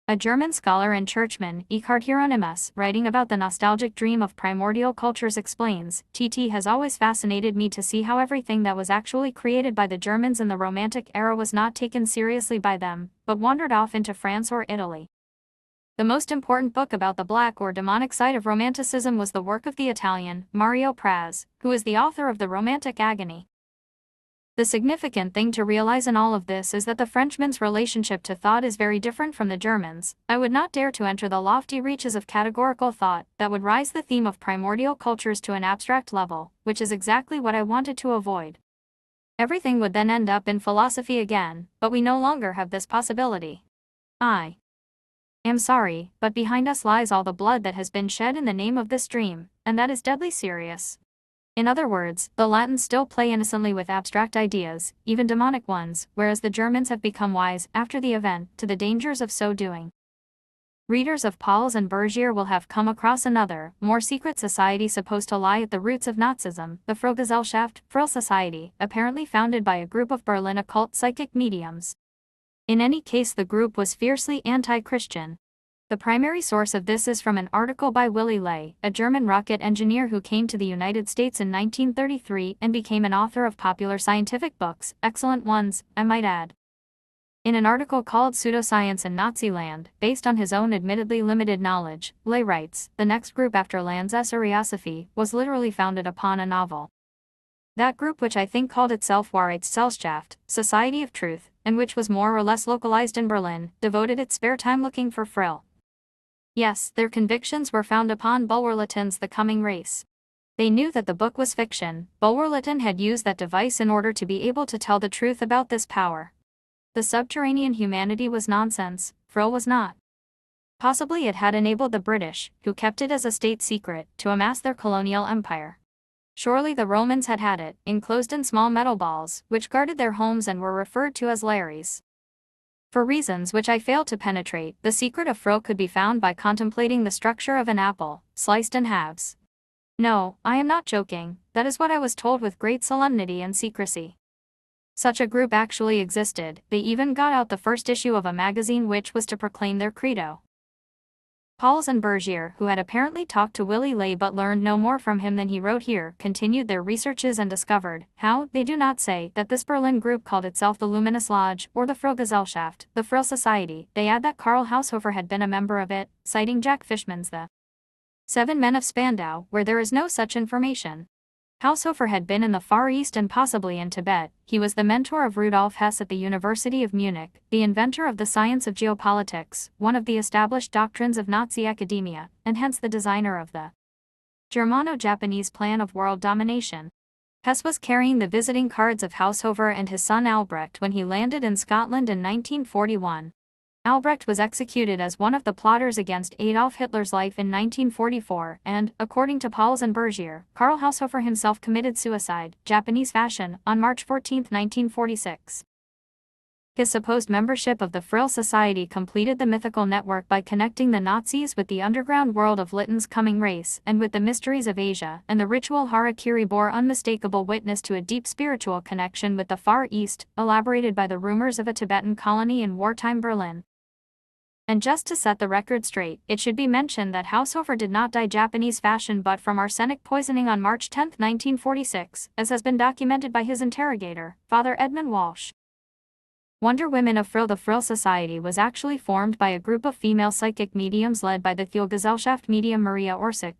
S1: A German scholar and churchman, Eckhard Hieronymus, writing about the nostalgic dream of primordial cultures explains, "TT has always fascinated me to see how everything that was actually created by the Germans in the Romantic era was not taken seriously by them, but wandered off into France or Italy." The most important book about the black or demonic side of Romanticism was the work of the Italian, Mario Praz, who is the author of The Romantic Agony. The significant thing to realize in all of this is that the Frenchman's relationship to thought is very different from the German's. I would not dare to enter the lofty reaches of categorical thought that would rise the theme of primordial cultures to an abstract level, which is exactly what I wanted to avoid. Everything would then end up in philosophy again, but we no longer have this possibility. I am sorry, but behind us lies all the blood that has been shed in the name of this dream, and that is deadly serious. In other words, the Latins still play innocently with abstract ideas, even demonic ones, whereas the Germans have become wise, after the event, to the dangers of so doing. Readers of Pauls and Bergier will have come across another, more secret society supposed to lie at the roots of Nazism, the Vrillgesellschaft, Vrill Society, apparently founded by a group of Berlin occult psychic mediums. In any case, the group was fiercely anti-Christian. The primary source of this is from an article by Willy Ley, a German rocket engineer who came to the United States in 1933 and became an author of popular scientific books, excellent ones, I might add. In an article called Pseudoscience in Naziland, based on his own admittedly limited knowledge, Ley writes, the next group after Lanz's Ariosophy was literally founded upon a novel. That group, which I think called itself Wahrheitsgesellschaft, Society of Truth, and which was more or less localized in Berlin, devoted its spare time looking for Vrill. Yes, their convictions were found upon Bulwer-Lytton's The Coming Race. They knew that the book was fiction. Bulwer-Lytton had used that device in order to be able to tell the truth about this power. The subterranean humanity was nonsense, Vrill was not. Possibly it had enabled the British, who kept it as a state secret, to amass their colonial empire. Surely the Romans had had it, enclosed in small metal balls, which guarded their homes and were referred to as lares. For reasons which I fail to penetrate, the secret of Vrill could be found by contemplating the structure of an apple, sliced in halves. No, I am not joking, that is what I was told with great solemnity and secrecy. Such a group actually existed. They even got out the first issue of a magazine which was to proclaim their credo. Pauls and Bergier, who had apparently talked to Willy Ley but learned no more from him than he wrote here, continued their researches and discovered, how, they do not say, that this Berlin group called itself the Luminous Lodge, or the Vrillgesellschaft, the Vrill Society. They add that Karl Haushofer had been a member of it, citing Jack Fishman's The Seven Men of Spandau, where there is no such information. Haushofer had been in the Far East and possibly in Tibet. He was the mentor of Rudolf Hess at the University of Munich, the inventor of the science of geopolitics, one of the established doctrines of Nazi academia, and hence the designer of the Germano-Japanese plan of world domination. Hess was carrying the visiting cards of Haushofer and his son Albrecht when he landed in Scotland in 1941. Albrecht was executed as one of the plotters against Adolf Hitler's life in 1944 and, according to Pauls and Bergier, Karl Haushofer himself committed suicide, Japanese fashion, on March 14, 1946. His supposed membership of the Vrill Society completed the mythical network by connecting the Nazis with the underground world of Litton's coming race and with the mysteries of Asia, and the ritual harakiri bore unmistakable witness to a deep spiritual connection with the Far East, elaborated by the rumors of a Tibetan colony in wartime Berlin. And just to set the record straight, it should be mentioned that Haushofer did not die Japanese fashion but from arsenic poisoning on March 10, 1946, as has been documented by his interrogator, Father Edmund Walsh. Wonder Women of Vrill. The Vrill Society was actually formed by a group of female psychic mediums led by the Theolgesellschaft medium Maria Orsic,